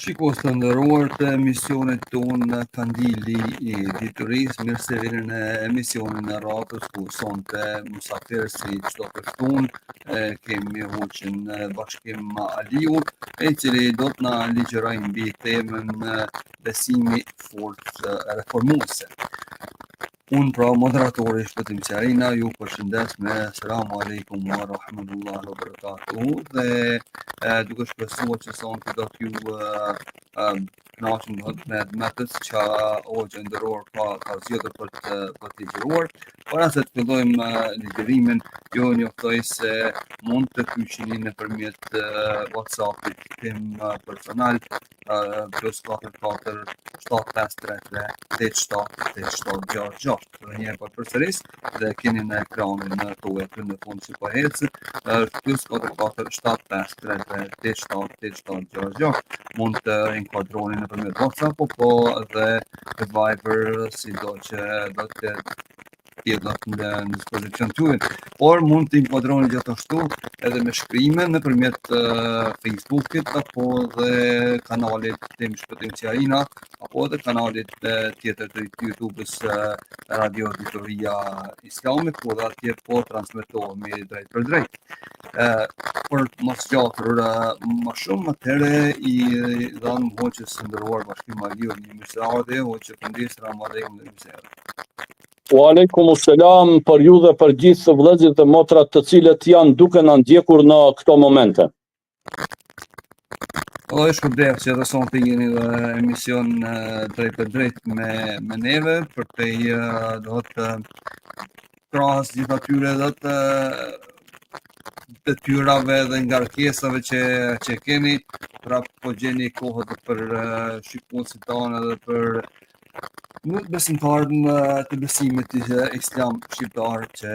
Shikues të nderuar të emisionit tonë Kandili I Diturisë, mirë se vini në emisionin e radhës ku sonte mysafir si çdo person kemi hoqën Bashkim Aliu, I cili do të na ligjerojë mbi temën besimi fortë reformuese. Unë pra moderatori Shpëtim Qarina ju përshëndes me selamu alaikum wa rahmatullahi wa barakatuhu dhe duke shpresuar që sonte do t'ju kënaqem me atë që hoxha nderuar ka zgjedhur për të ligjëruar. Para se të fillojmë ligjërimin, ju njoftoj se mund të kyçini nëpërmjet WhatsAppit tim personal +44 753 87 Dhe njerë për përsëris dhe keni në ekranin në tuaj në fund si po hecë +44 753 87 mund të inkuadroni nëpërmjet WhatsApp po dhe Viber sido që do të jetë në dispozicion tuaj, por mund të inkuadroni gjithashtu edhe me shkrime nëpërmjet Facebookit apo dhe kanalit tim Shpëtim Qarina apo edhe kanalit tjetër të YouTube-s Radio Editoria Islame, ku dhe atje po transmetohemi drejt për drejt. Për mos gjatur më shumë, atëherë I dhanë hoqës së nderuar Bashkim Aliu një mirëseardhje, hoqë Përndis, selam aleikum dhe mirëseardhje. Wa alaikumus selam për ju dhe për gjithë vëllezërit dhe motrat të cilët janë duke na ndjekur në këto momente. Është shkërbëdhës që edhe sonte jeni në emision drejt për drejt me neve për të do të krahas gjithë atyre do të detyrave dhe ngarkesave që keni, pra po gjeni kohë për shikuesit tanë dhe për besimtarën të besimit islam shqiptar që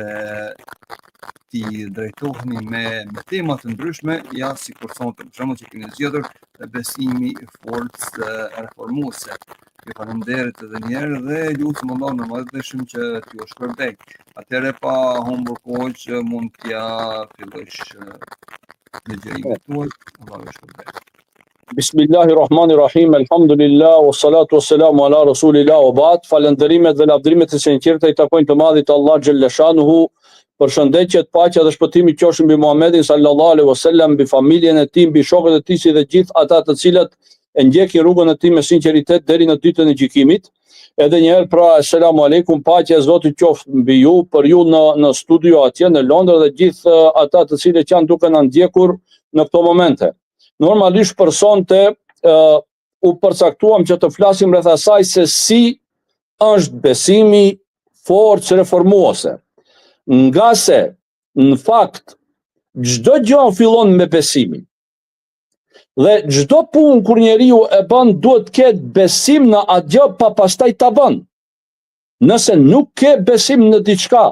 ti drejtoheni me tema të ndryshme, ja sikur sonte për shembull që keni zgjedhur besimi I forcë reformuese. Ju falenderoj edhe një herë dhe lutem Allah në madhështim që t'ju shpërbej. Atëherë pa humbur kohë mund t'ja fillosh ligjërimin tuaj. Allahu ju shpërbej. Bismillahirrahmanirrahim, alhamdulillah, wa salatu wa salamu ala rasulillah, wa ba'd. Falenderimet dhe lavdrimet e sinqerta I takojnë të madhit Allah xhallashanuhu. Përshëndetjet, paqja dhe shpëtimi qofshin mbi Muhamedit sallallahu alaihi wasallam, mbi familjen e tij, mbi shokët e tij si dhe gjithë ata të cilët e ndjekin rrugën e tij me sinqeritet deri në ditën e gjykimit. Edhe një herë pra selamu aleikum, paqja e Zotit qoftë mbi ju, për ju në studio atje në Londër dhe gjithë ata të cilët janë duke na ndjekur në këto momente. Normalisht për sonte u përcaktuam që të flasim rreth asaj se si është besimi forcë reformuese. Nga se në fakt çdo gjë fillon me besimin. Dhe çdo punë kur njeriu e bën duhet të ketë besim në atë gjë pa pastaj ta bën. Nëse nuk ke besim në diçka,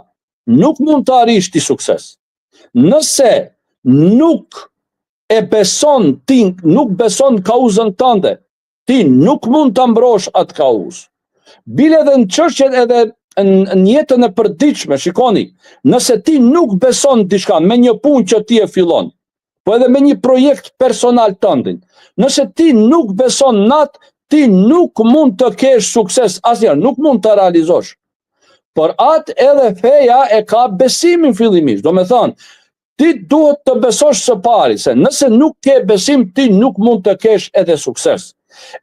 nuk mund të arrish ti sukses. Nëse nuk e beson ti, nuk beson kauzën tënde, ti nuk mund të mbrosh atë kauzë. Bile edhe në çështjet edhe në jetën e përditshme, shikoni, nëse ti nuk beson diçka me një punë që ti e fillon, po edhe me një projekt personal tëndin, nëse ti nuk beson natë, ti nuk mund të kesh sukses asnjëherë, nuk mund të realizosh. Por atë edhe feja e ka besimin fillimisht, do me thënë, ti duhet të besosh së pari, se nëse nuk ke besim, ti nuk mund të kesh edhe sukses.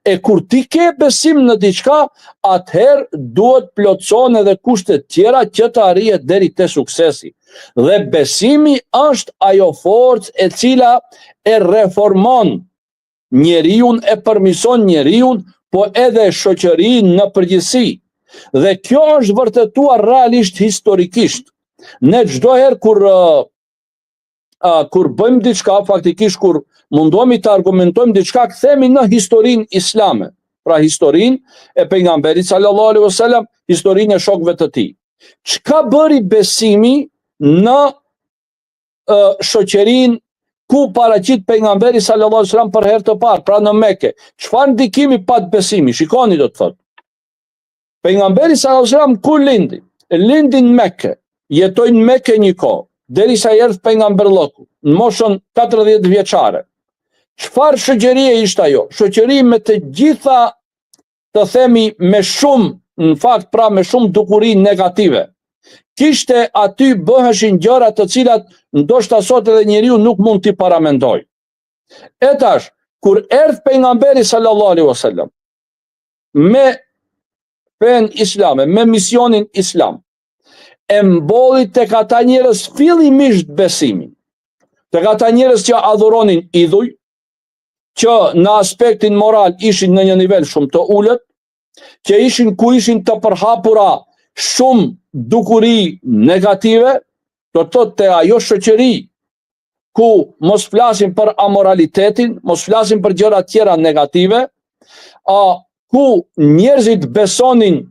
E kur ti ke besim në diçka, atëherë duhet plotëson edhe kushtet tjera që të arrihet deri te suksesi. Dhe besimi është ajo forcë e cila e reformon njeriu, e përmirëson njeriu, po edhe shoqërinë në përgjithësi. Dhe kjo është vërtetuar realisht historikisht. Ne çdo herë kur bëjmë diçka, faktikisht kur mundohemi të argumentojmë diçka, kthehemi në historinë islame. Pra historinë e pejgamberit sallallahu alaihi wasallam, historinë e shokëve të tij. Çka bëri besimi në shoqërinë ku paraqit pejgamberi sallallahu alaihi wasallam për herë të parë, pra në Mekë? Çfarë ndikimi pat besimi? Shikoni, do të thotë. Pejgamberi sallallahu alaihi wasallam ku lindi? Lindi në Mekë, jetoi në Mekë një kohë, derisa erdhi pejgamberllëku në moshën 40 vjeçare. Çfarë shoqërie ishte ajo? Shoqëri me të gjitha, të themi, me shumë, në fakt pra me shumë dukuri negative. Kishte aty bëheshin gjëra të cilat ndoshta sot edhe njeriu nuk mund t'i paramendoj. E tash, kur erdh pejgamberi sallallahu alaihi wasallam me fen islame, me misionin islam, e mbolli tek ata njerëz fillimisht besimin. Tek ata njerëz që adhuronin idhuj, që në aspektin moral ishin në një nivel shumë të ulët, që ku ishin të përhapura shumë dukuri negative, do të thotë ajo shoqëri ku mos flasim për amoralitetin, mos flasim për gjëra tjera negative, ku njerëzit besonin,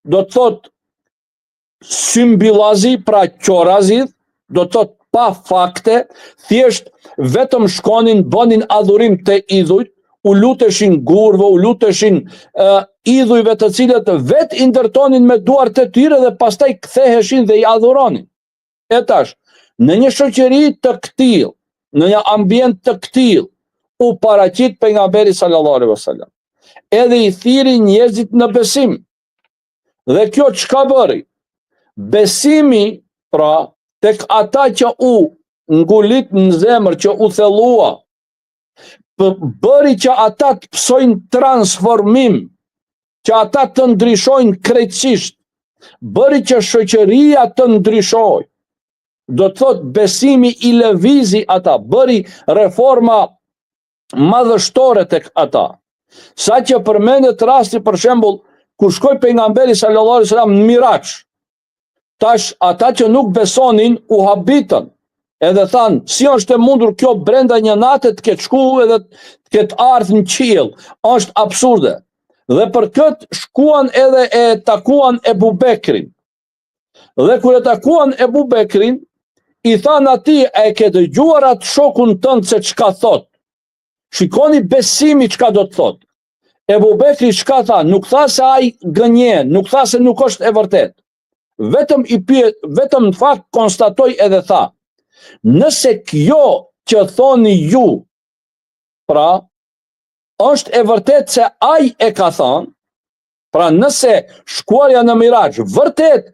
do të thotë symbillazi, pra qorazi, do të thotë pa fakte, thjesht vetëm shkonin, bënin adhurim të idhujt, u luteshin gurve, u luteshin idhujve të cilët vet i ndërtonin me duart e tyre dhe pastaj ktheheshin dhe i adhuronin. E tash, në një shoqëri të këtill, në një ambient të këtill, u paraqit pejgamberi sallallahu alaihi wasallam. Edhe i thiri njerëzit në besim. Dhe kjo çka bëri? Besimi, pra, tek ata që u ngulit në zemër, që u thellua, bëri që ata të psojnë transformim, që ata të ndryshojnë krejtësisht, bëri që shoqëria të ndryshojë. Do të thotë besimi i lëvizi ata, bëri reforma madhështore tek ata. Sa që përmendet rasti, për shembull, kur shkoi pejgamberi sallallahu alaihi wasallam në Miraç, tash ata që nuk besonin u habitën, edhe thanë, si është e mundur kjo brenda një nate të ketë shku edhe të ketë ardhur në qiell, është absurde. Dhe për këtë shkuan edhe e takuan Ebu Bekrin. Dhe kur e takuan Ebu Bekrin, i thanë atij, e ke dëgjuar atë shokun tënd se çka thot? Shikoni besimi çka do të thot. Ebu Bekri çka tha? Nuk tha se ai gënjen, nuk tha se nuk është e vërtet. Vetëm vetëm në fakt konstatoi edhe tha, nëse kjo që thoni ju, pra, është e vërtet se ai e ka thënë, pra nëse shkuarja në Miraç, vërtet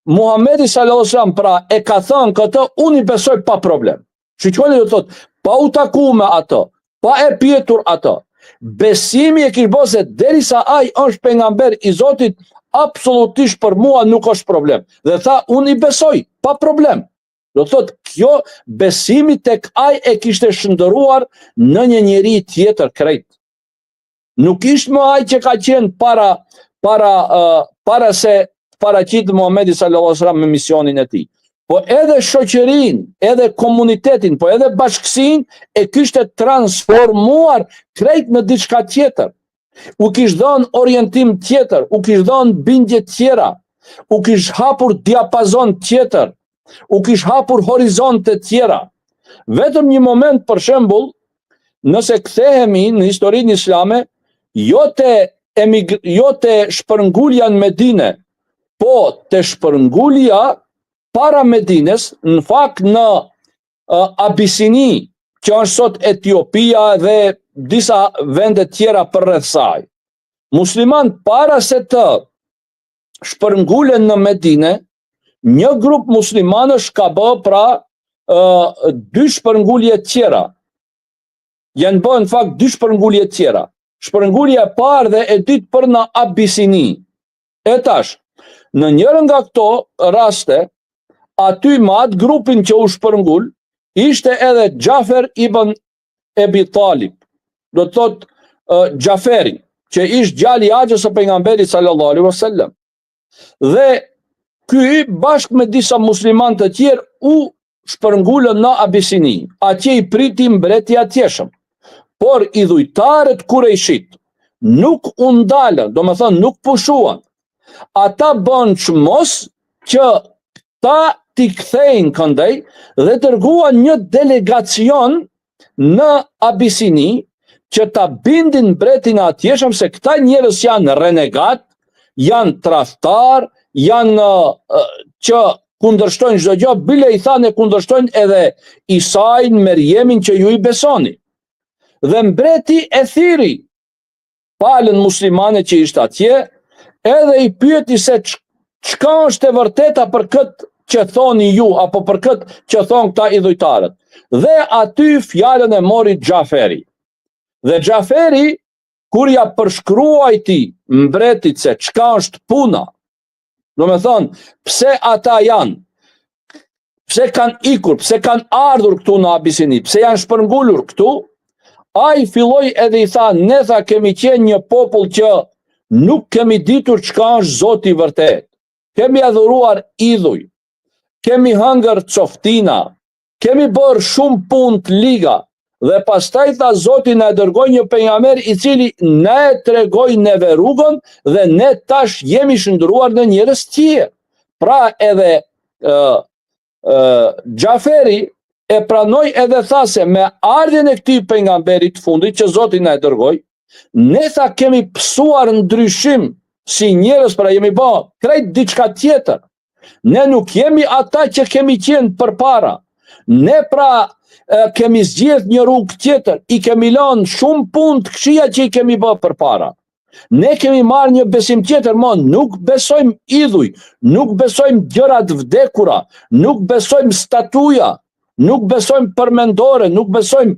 Muhamedi sallallahu alaihi wasallam pra e ka thënë këtë, unë i besoj pa problem. Shikoni, do thotë, pa u taku me atë, pa e pyetur atë. Besimi e kish bërë se derisa ai është pejgamber i Zotit, absolutisht për mua nuk është problem. Dhe tha, unë i besoj pa problem. Do thotë, kjo besimi tek ai e kishte shndëruar në një njeri tjetër krejt. Nuk ishte më ai që ka qenë para se paraqitet Muhamedi sallallahu alaihi wasallam me misionin e tij. Po edhe shoqërinë, edhe komunitetin, po edhe bashkësinë e kishte transformuar krejt në diçka tjetër. U kishte dhënë orientim tjetër, u kishte dhënë bindje tjera, u kishte hapur diapazon tjetër, u kishte hapur horizonte tjera. Vetëm një moment, për shembull, nëse kthehemi në historinë islame, jo te shpërngulja në Medinë, po te shpërngulja para Medines, në fakt në Abisini, që është sot Etiopia dhe disa vende tjera përreth saj. Musliman para se të shpërngulen në Medine, një grup muslimanësh ka bë pra dy shpërngulje tjera. Janë bë në fakt dy shpërngulje tjera. Shpërngulja e parë dhe e dytë për në Abisini. E tash, në njërën nga këto raste, aty me atë grupin që u shpërngul, ishte edhe Xhafer ibn Ebi Talib, do të thotë Xhaferi, që ishte djali i Axhës së pejgamberit sallallahu alaihi wasallam. Dhe ky bashkë me disa muslimanë të tjerë u shpërngulën në Abisini. Atje i priti mbreti atjeshëm. Por idhujtarët kurejshit nuk u ndalën, do me thënë nuk pushuan. Ata bën çmos që ta t'i kthejnë këndej dhe dërguan një delegacion në Abisini që ta bindin mbretin atjeshëm se këta njerëz janë renegat, janë tradhtar, janë që kundërshtojnë çdo gjë, bile i thanë kundërshtojnë edhe Isajin, Merjemin që ju i besoni. dhe mbreti e thiri palën muslimane që ishte atje, edhe i pyeti se çka është e vërteta për këtë që thoni ju, apo për këtë që thonë këta idhujtarët. Dhe aty fjalën e mori Xhaferi. Dhe Xhaferi, kur ja përshkruajti mbretit se çka është puna, do me thonë, pse ata janë, pse kanë ikur, pse kanë ardhur këtu në Abisini, pse janë shpërngulur këtu, ai filloi edhe i tha, ne tha kemi qenë një popull që nuk kemi ditur çka është Zoti i vërtet. Kemi adhuruar idhuj, kemi hëngër coftina, kemi bërë shumë punë të liga, dhe pastaj tha Zoti na dërgoi një pejgamber i cili na e tregoi neve rrugën dhe ne tash jemi shndruar në njerëz tjerë. Pra edhe Xhaferi e pranoi edhe tha se me ardhjen e këtij pejgamberit fundit që Zoti na e dërgoi, ne tha kemi pësuar ndryshim si njerëz, pra jemi bë krejt diçka tjetër. Ne nuk jemi ata që kemi qenë përpara. Ne pra kemi zgjedhur një rrugë tjetër, i kemi lënë shumë punë të këqija që i kemi bërë përpara. Ne kemi marrë një besim tjetër, nuk besojmë idhuj, nuk besojmë gjërat vdekura, nuk besojmë statuja, nuk besojmë përmendore, nuk besojmë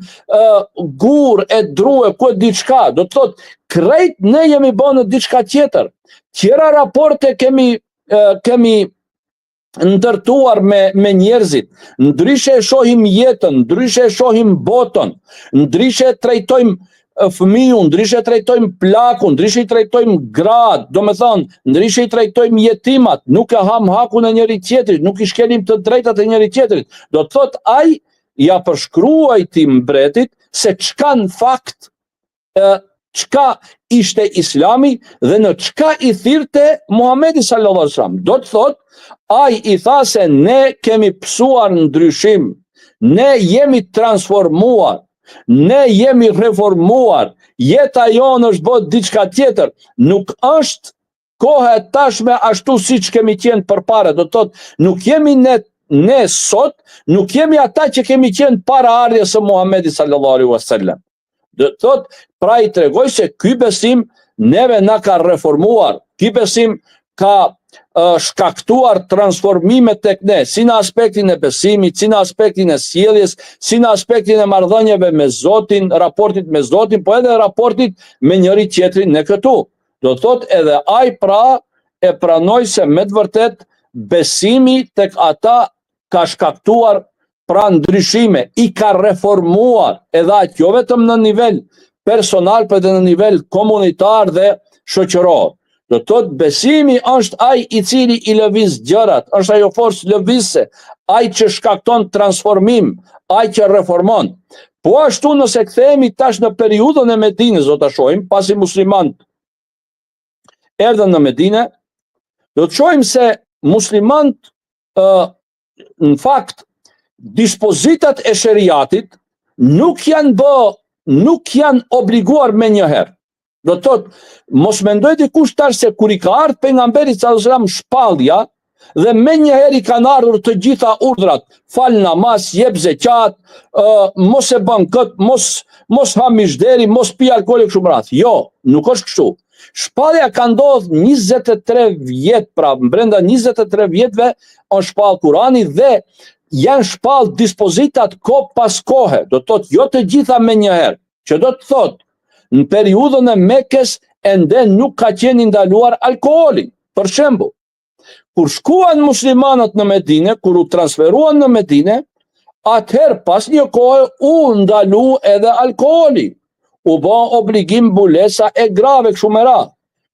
gur e drue, ku e diçka. Do të thotë, krejt ne jemi bërë në diçka tjetër. Tjera raporte kemi ndërtuar me njerëzit, ndryshe e shohim jetën, ndryshe e shohim botën, ndryshe trajtojmë fëmijën, ndryshe trajtojmë plakun, ndryshe i trajtojmë gratë, do me thonë, ndryshe i trajtojmë jetimat, nuk e ham hakun e njëri tjetrit, nuk i shkelim të drejtat e njëri tjetrit. Do të thotë ai ja përshkruajti mbretit se çka në fakt, çka ishte Islami dhe në çka i thirrte Muhamedi sallallahu alaihi wasallam. Do të thotë ai i tha se ne kemi pësuar ndryshim, ne jemi transformuar, ne jemi reformuar, jeta jonë është bërë diçka tjetër, nuk është koha e tashme ashtu siç kemi qenë përpara. Do të thotë, nuk jemi ne sot, nuk jemi ata që kemi qenë para ardhjes së Muhamedit sallallahu alaihi wasallam. Do të thotë, pra i tregoj se ky besim neve na ka reformuar, ky besim ka shkaktuar transformimet tek ne, si në aspektin e besimit, si në aspektin e sjelljes, si në aspektin e marrëdhënieve me Zotin, raportit me Zotin, po edhe raportit me njëri tjetrin në këtu. Do të thotë edhe ai pra e pranoi se me të vërtet besimi tek ata ka shkaktuar pra ndryshime, i ka reformuar edhe atë jo vetëm në nivel personal, por edhe në nivel komunitar dhe shoqëror. Do të thotë besimi është ai i cili i lëviz gjërat, është ajo forcë lëvizse, ai që shkakton transformim, ai që reformon. Po ashtu nëse kthehemi tash në periudhën e Medinës, do ta shohim, pasi muslimanët erdhën në Medinë, do të shohim se muslimanët në fakt dispozitat e sheriatit nuk janë obliguar me njëherë. Do të thotë, mos mendoj dikush tash se kur i ka ardhur pejgamberi sallallahu alajhi wasallam shpallja dhe me njëherë i kanë ardhur të gjitha urdhrat, fal namaz, jep zeqat, mos e bën kët, mos ha mishderi, mos pi alkool e kështu me radhë. Jo, nuk është kështu. Shpallja ka ndodhur 23 vjet, pra brenda 23 vjetëve është shpall Kurani dhe janë shpall dispozitat kohë pas kohe. Do të thotë jo të gjitha me njëherë, që do të thotë në periudhën e Mekës ende nuk ka qenë ndaluar alkooli. Për shembull, kur shkuan muslimanët në Medinë, kur u transferuan në Medinë, atëherë pas një kohe u ndalu edhe alkooli. U bë obligim mbulesa e grave kështu me radhë.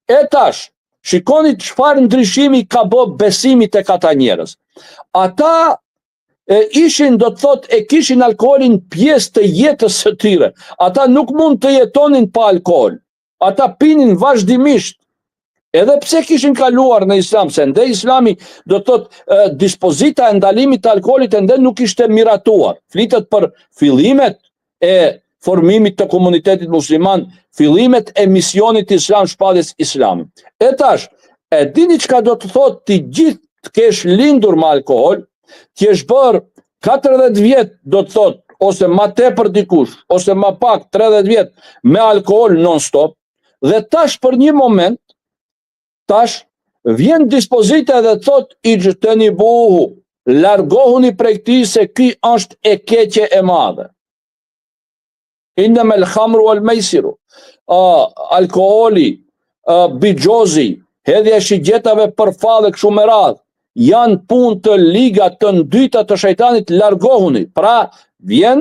E tash, shikoni çfarë ndryshimi ka bë besimi tek ata njerëz. Ata ishin, do të thotë, e kishin alkoolin pjesë të jetës së tyre. Ata nuk mund të jetonin pa alkool. Ata pinin vazhdimisht. Edhe pse kishin kaluar në Islam, se ende Islami, do të thotë, dispozita e ndalimit të alkoolit ende nuk ishte miratuar. Flitet për fillimet e formimit të komunitetit musliman, fillimet e misionit islam, shpalljes islamit. E tash, e dini çka do të thotë ti gjithë të kesh lindur me alkool, ti jesh bërë 40 vjet, do të thotë, ose ma tepër dikush, ose ma pak 30 vjet me alkool non-stop, dhe tash për një moment, tash vjen dispozita dhe thot i gjteni buhu, largohuni prej këtij se ky është e keqe e madhe. Innama al-khamru wal-maisiru, alkooli, bigjozi, hedhja e shigjetave për fallë kështu me radhë, janë punë të liga të ndyta të shejtanit, largohuni. Pra vjen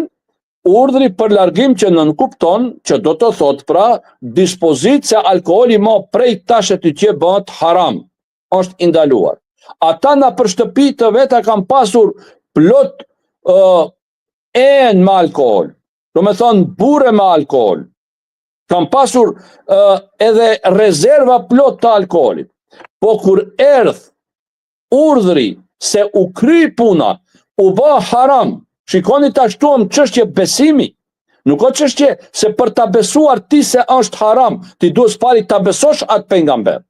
urdhri për largim që nënkupton që do të thot pra dispozitë se alkooli më prej tash të që bëhet haram, është indaluar. Ata na për shtëpi të veta kanë pasur plot me alkool, do me thonë burre me alkool, kanë pasur edhe rezerva plot të alkoolit. Po kur erdh urdhri se u kry puna, u bë haram, shikoni ta shtuam çështje besimi, nuk o çështje se për ta besuar ti se është haram, ti duhet pari ta besosh atë pejgamber.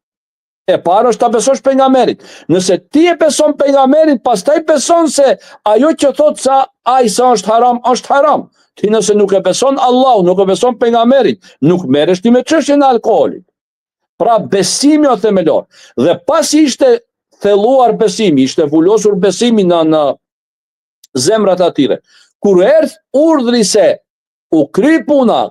E para është ta besosh pejgamberit. Nëse ti e beson pejgamberin, pastaj beson se ajo që thot sa ai sa është haram. Ti nëse nuk e beson Allahu, nuk e beson pejgamberin, nuk merresh ti me çështjen e alkoolit. Pra besimi o themelor. Dhe pasi ishte thelluar besimi, ishte vulosur besimi në zemrat atyre. Kur erdh urdhri se u kry puna,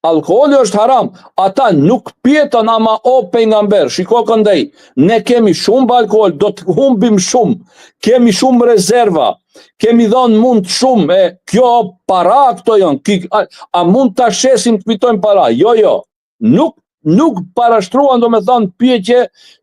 alkooli është haram, ata nuk pjetën ama o pejgamber, shiko këndej, ne kemi shumë alkool, do të humbim shumë, kemi shumë rezerva, kemi dhënë mund shumë, kjo para këto janë, a mund të shesim të fitojmë para? Jo, nuk parashtruan do me thonë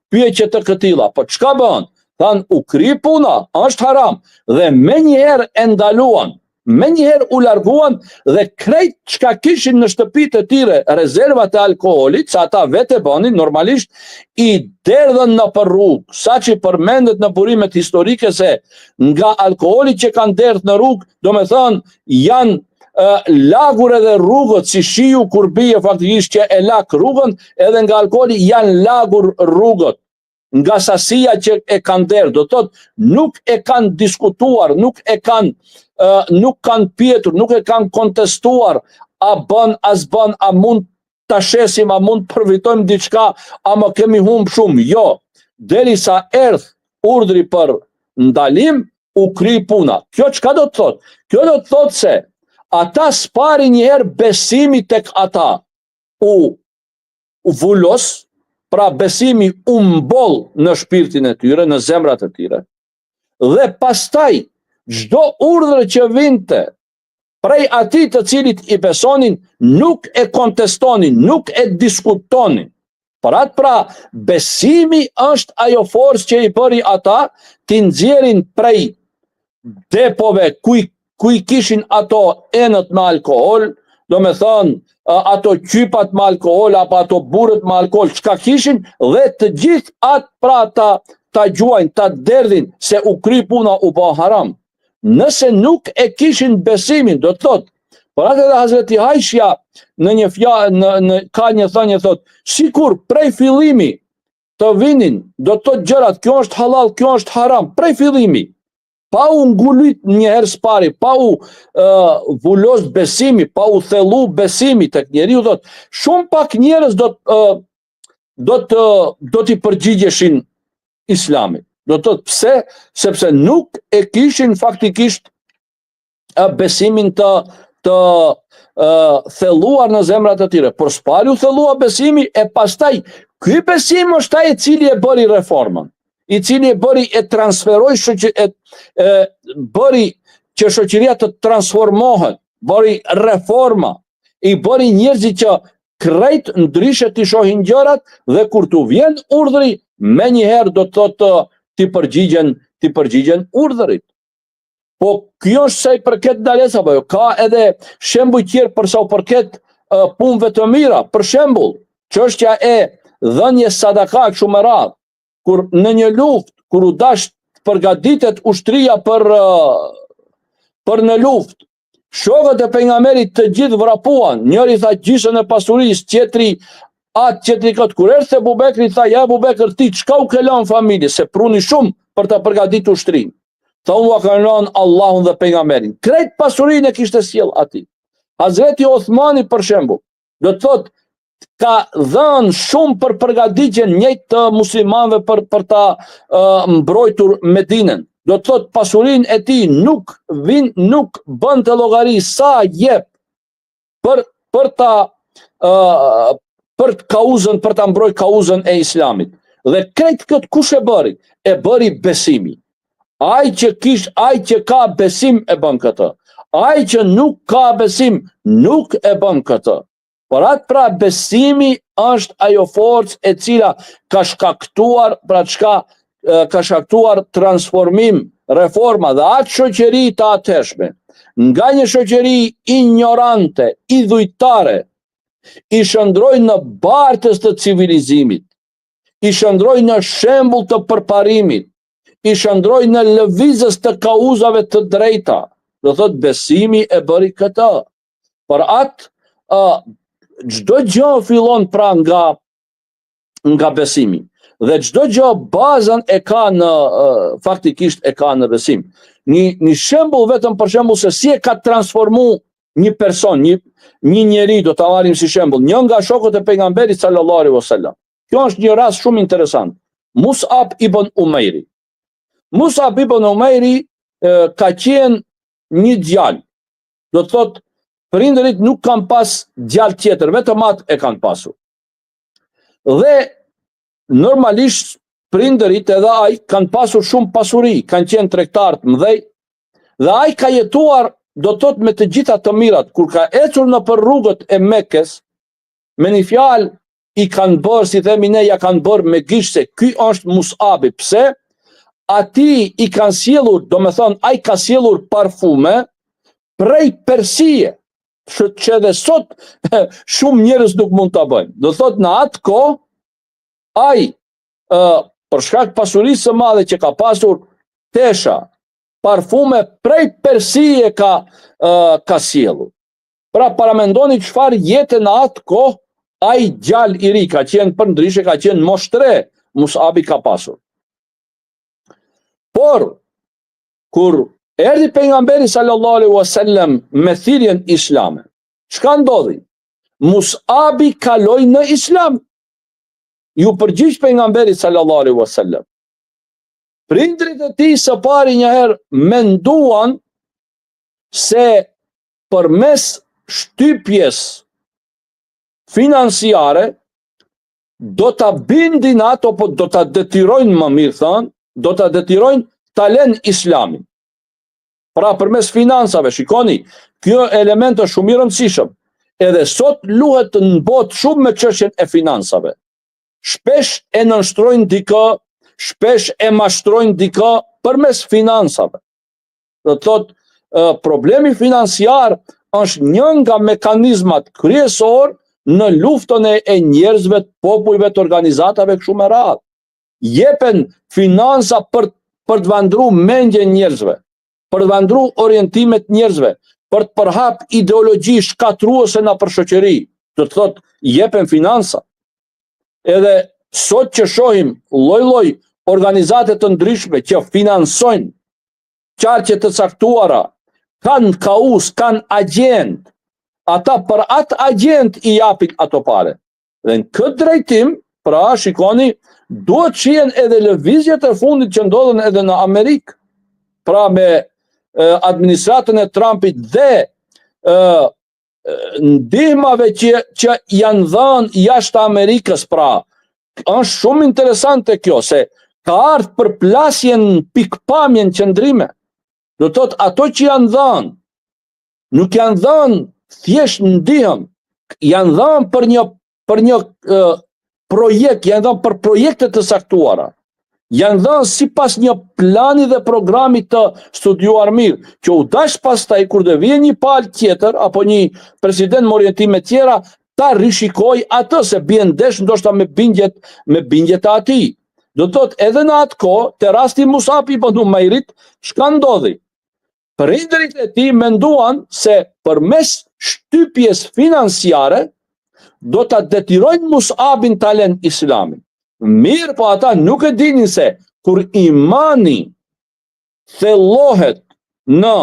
pyetje të këtilla, po çka bën? Thanë u kry puna, është haram, dhe me njëherë e ndaluan, me njëherë u larguan dhe krejt çka kishin në shtëpitë e tyre rezervat e alkoolit, sa ata vete bënin, normalisht i derdhën në për rrugë, sa që përmendet në burimet historike se nga alkooli që kanë derdhë në rrugë, do me thënë janë lagur edhe rrugët, si shiu kur bie faktikisht që e lak rrugën, edhe nga alkooli janë lagur rrugët, nga sasia që e kanë derdhë, do thotë nuk e kanë diskutuar, nuk kanë pjetur, nuk e kanë kontestuar, a bën, as bën, a mund ta shesim, a mund përfitojmë diçka, a më kemi humb shumë. Jo, derisa erdh urdhri për ndalim, u kry puna. Kjo çka do të thotë? Kjo do të thotë se ata spari njëherë besimi tek ata u vulos, pra besimi u mboll në shpirtin e tyre, në zemrat e tyre, dhe pastaj çdo urdhër që vinte prej atij të cilit i besonin, nuk e kontestonin, nuk e diskutonin. Pra besimi është ajo forcë që i bëri ata t'i nxjerrin prej depove ku i kishin ato enët me alkool, do me thonë ato qypat me alkool, apo ato burët me alkool, çka kishin, dhe të gjithë atë pra ta gjuajnë, ta derdhin se u kry puna, u bë haram. Nëse nuk e kishin besimin, do të thotë, por atë dhe Hazreti Aisha ka një thënie thotë, sikur prej fillimi të vinin, do të thotë gjërat, kjo është halal, kjo është haram, prej fillimi, pa u ngulit njëherë spari, pa u vulos besimi, pa u thellu besimi tek njeriu, thotë, shumë pak njerëz do t'i përgjigjeshin Islamit. Do të thotë pse? Sepse nuk e kishin faktikisht besimin të thelluar në zemrat e tyre. Por s'pari u thellua besimi, e pastaj ky besim është ai i cili e bëri reformën, i cili e bëri e transferoi bëri që shoqëria të transformohet, bëri reforma, i bëri njerëzit që krejt ndryshe t'i shohin gjërat, dhe kur t'u vjen urdhri, me njëherë do të thotë t'i përgjigjen urdhërit. Po kjo është sa i përket ndalesa, apo jo, ka edhe shembuj tjerë për sa u përket punëve të mira. Për shembull, çështja e dhënies sadaka kështu me radhë, kur në një luftë, kur u dash përgatitet ushtria për në luftë, shokët e pejgamberit të gjithë vrapuan, njëri tha gjysën e pasurisë, tjetri atë, tjetri këtë. Kur erdhi Abu Bekri, tha ja Abu Bekr, ti çka u ke lënë familje, se pruni shumë për të përgatitur ushtrinë. thonë ua kanë rënë Allahun dhe pejgamberin. Krejt pasurinë e kishte sjell atij. Hazreti Othmani për shembull, do të thotë ka dhënë shumë për përgatitjen njëjtë të muslimanëve për ta mbrojtur Medinën. Do të thotë pasurinë e tij nuk bën të llogari sa jep për kauzën, për ta mbrojtur kauzën e Islamit. Dhe krejt këtë kush e bëri? E bëri besimi. Ai që ka besim e bën këtë. Ai që nuk ka besim nuk e bën këtë. Por atë pra besimi është ajo forcë e cila ka shkaktuar ka shkaktuar transformim, reforma dhe atë shoqëri të atëshme. Nga një shoqëri ignorante, idhujtare, i shëndroi në bartës të civilizimit, i shëndroi në shembull të përparimit, i shëndroi në lëvizjes të kauzave të drejta. Do thotë besimi e bëri këtë. Por atë çdo gjë fillon pra nga besimi. Dhe çdo gjë bazën e ka faktikisht e ka në besim. Një shembull vetëm për shembull se si e ka transformuar një person, një njeri, do ta marrim si shembull, një nga shokët e pejgamberit sallallahu alaihi wasallam. Kjo është një rast shumë interesant. Mus'ab ibn Umairi. Mus'ab ibn Umairi ka qenë një djalë. Do të thotë prindërit nuk kanë pas djalë tjetër, vetëm atë e kanë pasur. Dhe normalisht prindërit edhe ai kanë pasur shumë pasuri, kanë qenë tregtar të mëdhej, dhe ai ka jetuar, do të thotë, me të gjitha të mirat. Kur ka ecur në për rrugët e Mekës, me një fjalë i kanë bërë, si themi ne, ja kanë bërë me gishtë se ky është Mus'abi. Pse? Ati i kanë sjellur, do me thonë, ai ka sjellur parfume prej Persie, që edhe sot shumë njerëz nuk mund ta bëjnë. Do thotë në atë kohë ai për shkak pasurisë së madhe që ka pasur, tesha, parfume prej Persie ka sjellur. Pra paramendoni çfarë jete në atë kohë ai djalë i ri ka qenë, përndryshe ka qenë moshtre, Mus'abi ka pasur. Por kur erdhi pejgamberi sallallahu alaihi wasallam me thirrjen islame, çka ndodhi? Mus'abi kaloi në islam. Ju përgjigj pejgamberi sallallahu alaihi wasallam. Prindrit e tij së pari njëherë menduan se përmes shtypjes financiare do ta bindin ato, po do ta detyrojnë, më mirë thënë, do ta detyrojnë ta lënë islamin. Pra përmes financave, shikoni, kjo element është shumë i rëndësishëm. Edhe sot luhet në botë shumë me çështjen e financave. Shpesh e nënshtrojnë dikë, shpesh e mashtrojnë dikë përmes financave. Do të thotë, problemi financiar është një nga mekanizmat kryesor në luftën e njerëzve, të popujve, të organizatave kështu me radhë. Jepen financa për të vendruar mendjen njerëzve, për të vendruar orientimet njerëzve, për të përhap ideologji shkatruese në për shoqëri. Do të thotë, jepen financa. Edhe sot që shohim lloj-lloj organizate të ndryshme që financojnë qarqe të caktuara, kanë kauz, kanë agent, ata për atë agent i japin ato pare. Dhe në këtë drejtim, pra shikoni, duhet shihen edhe lëvizjet e fundit që ndodhen edhe në Amerikë. Pra me administratën e Trumpit dhe ndihmave që janë dhënë jashtë Amerikës, pra është shumë interesante kjo, se ka ardhur për plasjen pikpamjen qëndrime. Do të thotë ato që janë dhënë, nuk janë dhënë thjesht ndihmë, janë dhënë për një projekt, janë dhënë për projekte të saktuara. Janë dhënë sipas një plani dhe programi të studiuar mirë, që u dash pastaj kur do vjen një palë tjetër apo një president me orientime tjera, ta rishikoj atë se bien ndesh ndoshta me bindjet e atij. Do të thotë edhe në atë kohë, te rasti Mus'ab ibn Umairit, çka ndodhi? Prindërit e tij menduan se përmes shtypjes financiare do ta detyrojnë Mus'abin ta lënë islamin. Mirë, po ata nuk e dinin se kur imani thellohet në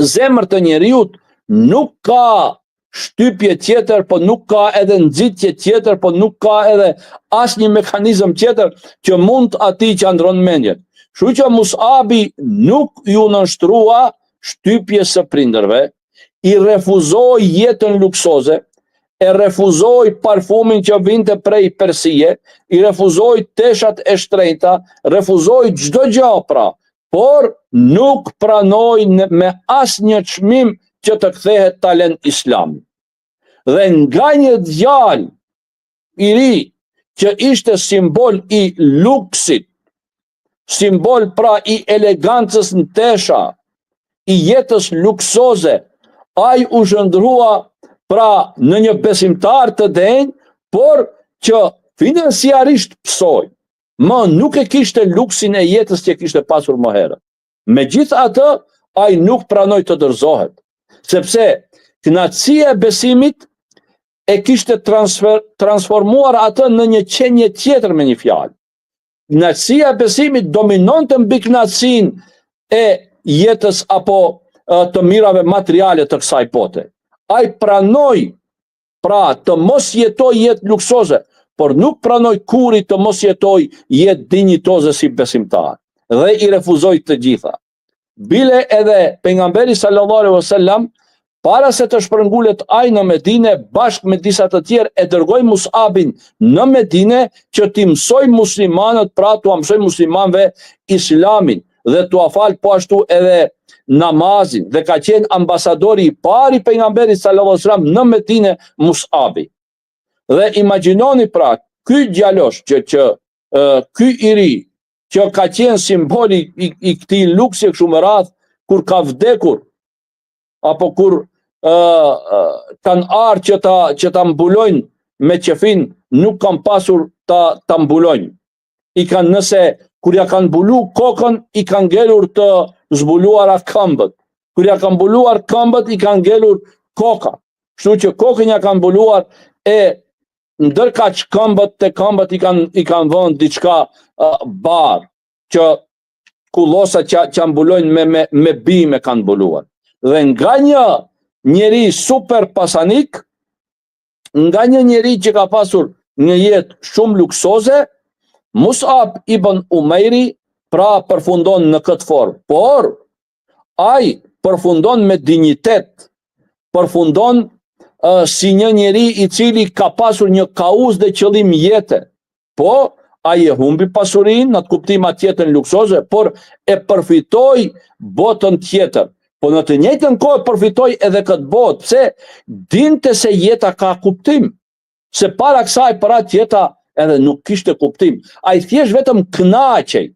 zemër të njeriut, nuk ka shtypje tjetër, po nuk ka edhe nxitje tjetër, po nuk ka edhe asnjë mekanizëm tjetër që mund atij që ndron mendjen. Kështu që Musabi nuk ju nënshtrua shtypjes së prindërve, i refuzoi jetën luksoze, e refuzoi parfumin që vinte prej Persie, i refuzoi teshat e shtrenjta, refuzoi çdo gjë pra, por nuk pranoi me asnjë çmim që të kthehet talent Islam. Dhe nga një djalë i ri që ishte simbol i luksit, simbol pra i elegancës në tesha, i jetës luksoze, ai u zhëndrua pra në një besimtar të denj, por që financiarisht psoi. Më nuk e kishte luksin e jetës që kishte pasur më herët. Megjithatë, ai nuk pranoi të dorëzohet, sepse kënaqësia e besimit e kishte transformuar atë në një qenje tjetër, me një fjalë. Kënaqësia e besimit dominonte mbi kënaqësinë e jetës apo të mirave materiale të kësaj bote. Ai pranoi pra të mos jetoj jetë luksoze, por nuk pranoi kurrë të mos jetoj jetë dinjitoze si besimtar, dhe i refuzoi të gjitha. Bile edhe pejgamberi sallallahu alaihi wasallam, para se të shpërngulet ai në Medinë bashkë me disa të tjerë, e dërgoi Musabin në Medinë që t'i mësoj muslimanët, pra t'u mësoj muslimanëve islamin dhe t'u fal po ashtu edhe namazin, dhe ka qenë ambasadori i parë i pejgamberit sallallahu alaihi wasallam në Medinë Musabi. Dhe imagjinoni pra, ky djalosh që ky i ri që ka qenë simboli i këtij luksi kështu me radh, kur ka vdekur apo kur kanë ardhur që ta mbulojnë me qefin, nuk kanë pasur ta mbulojnë. Nëse kur ja kanë mbulu kokën, i kanë ngelur të zbuluara këmbët. Kur ja kanë mbuluar këmbët, i kanë ngelur koka. Kështu që kokën ja kanë mbuluar, e ndërkaq këmbët i kanë vënë diçka barë, që kullosa që mbulojnë me bime kanë mbuluar. Dhe nga një njeri super pasanik, nga një njeri që ka pasur një jetë shumë luksoze, Musab ibn Umairi pra përfundon në këtë formë, por ai përfundon me dinjitet, përfundon si një njeri i cili ka pasur një kauz dhe qëllim jete. Po ai e humbi pasurinë në atë kuptim atë jetën luksoze, por e përfitoi botën tjetër. Po në të njëjtën kohë përfitoi edhe këtë botë, pse dinte se jeta ka kuptim. Se para kësaj për atë jeta edhe nuk kishte kuptim. Ai thjesht vetëm kënaqej,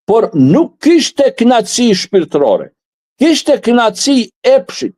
por nuk kishte kënaqësi shpirtërore. Kishte kënaqësi epshit,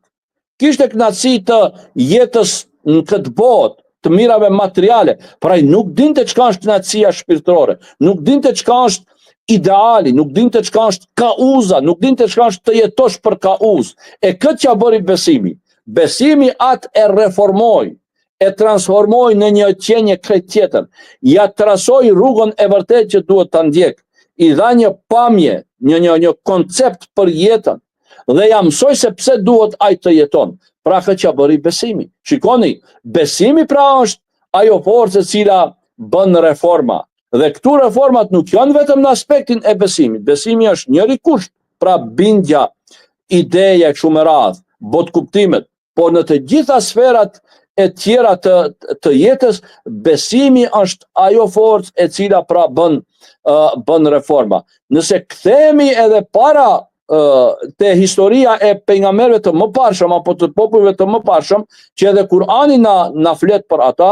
kishte kënaqësi të jetës në këtë botë, të mirave materiale, por ai nuk dinte çka është kënaqësia shpirtërore, nuk dinte çka është ideali, nuk dinte çka është kauza, nuk dinte çka është të jetosh për kauz. E këtë që bëri besimi. Besimi atë e reformoi, e transformoi në një qenje krejt tjetër, ja trasoi rrugën e vërtet që duhet ta ndjek, i dha një pamje, një koncept për jetën, dhe ja mësoi se pse duhet ai të jeton. Pra këtë që bëri besimi. Shikoni, besimi pra është ajo forcë e cila bën reforma. Dhe këtu reformat nuk janë vetëm në aspektin e besimit. Besimi është njëri kusht, pra bindja, ideja kështu me radhë, botkuptimet, por në të gjitha sferat e tjera të jetës, besimi është ajo forcë e cila pra bën reforma. Nëse kthehemi edhe para te historia e pejgamberëve të mëparshëm apo të popujve të mëparshëm, që edhe Kurani na flet për ata,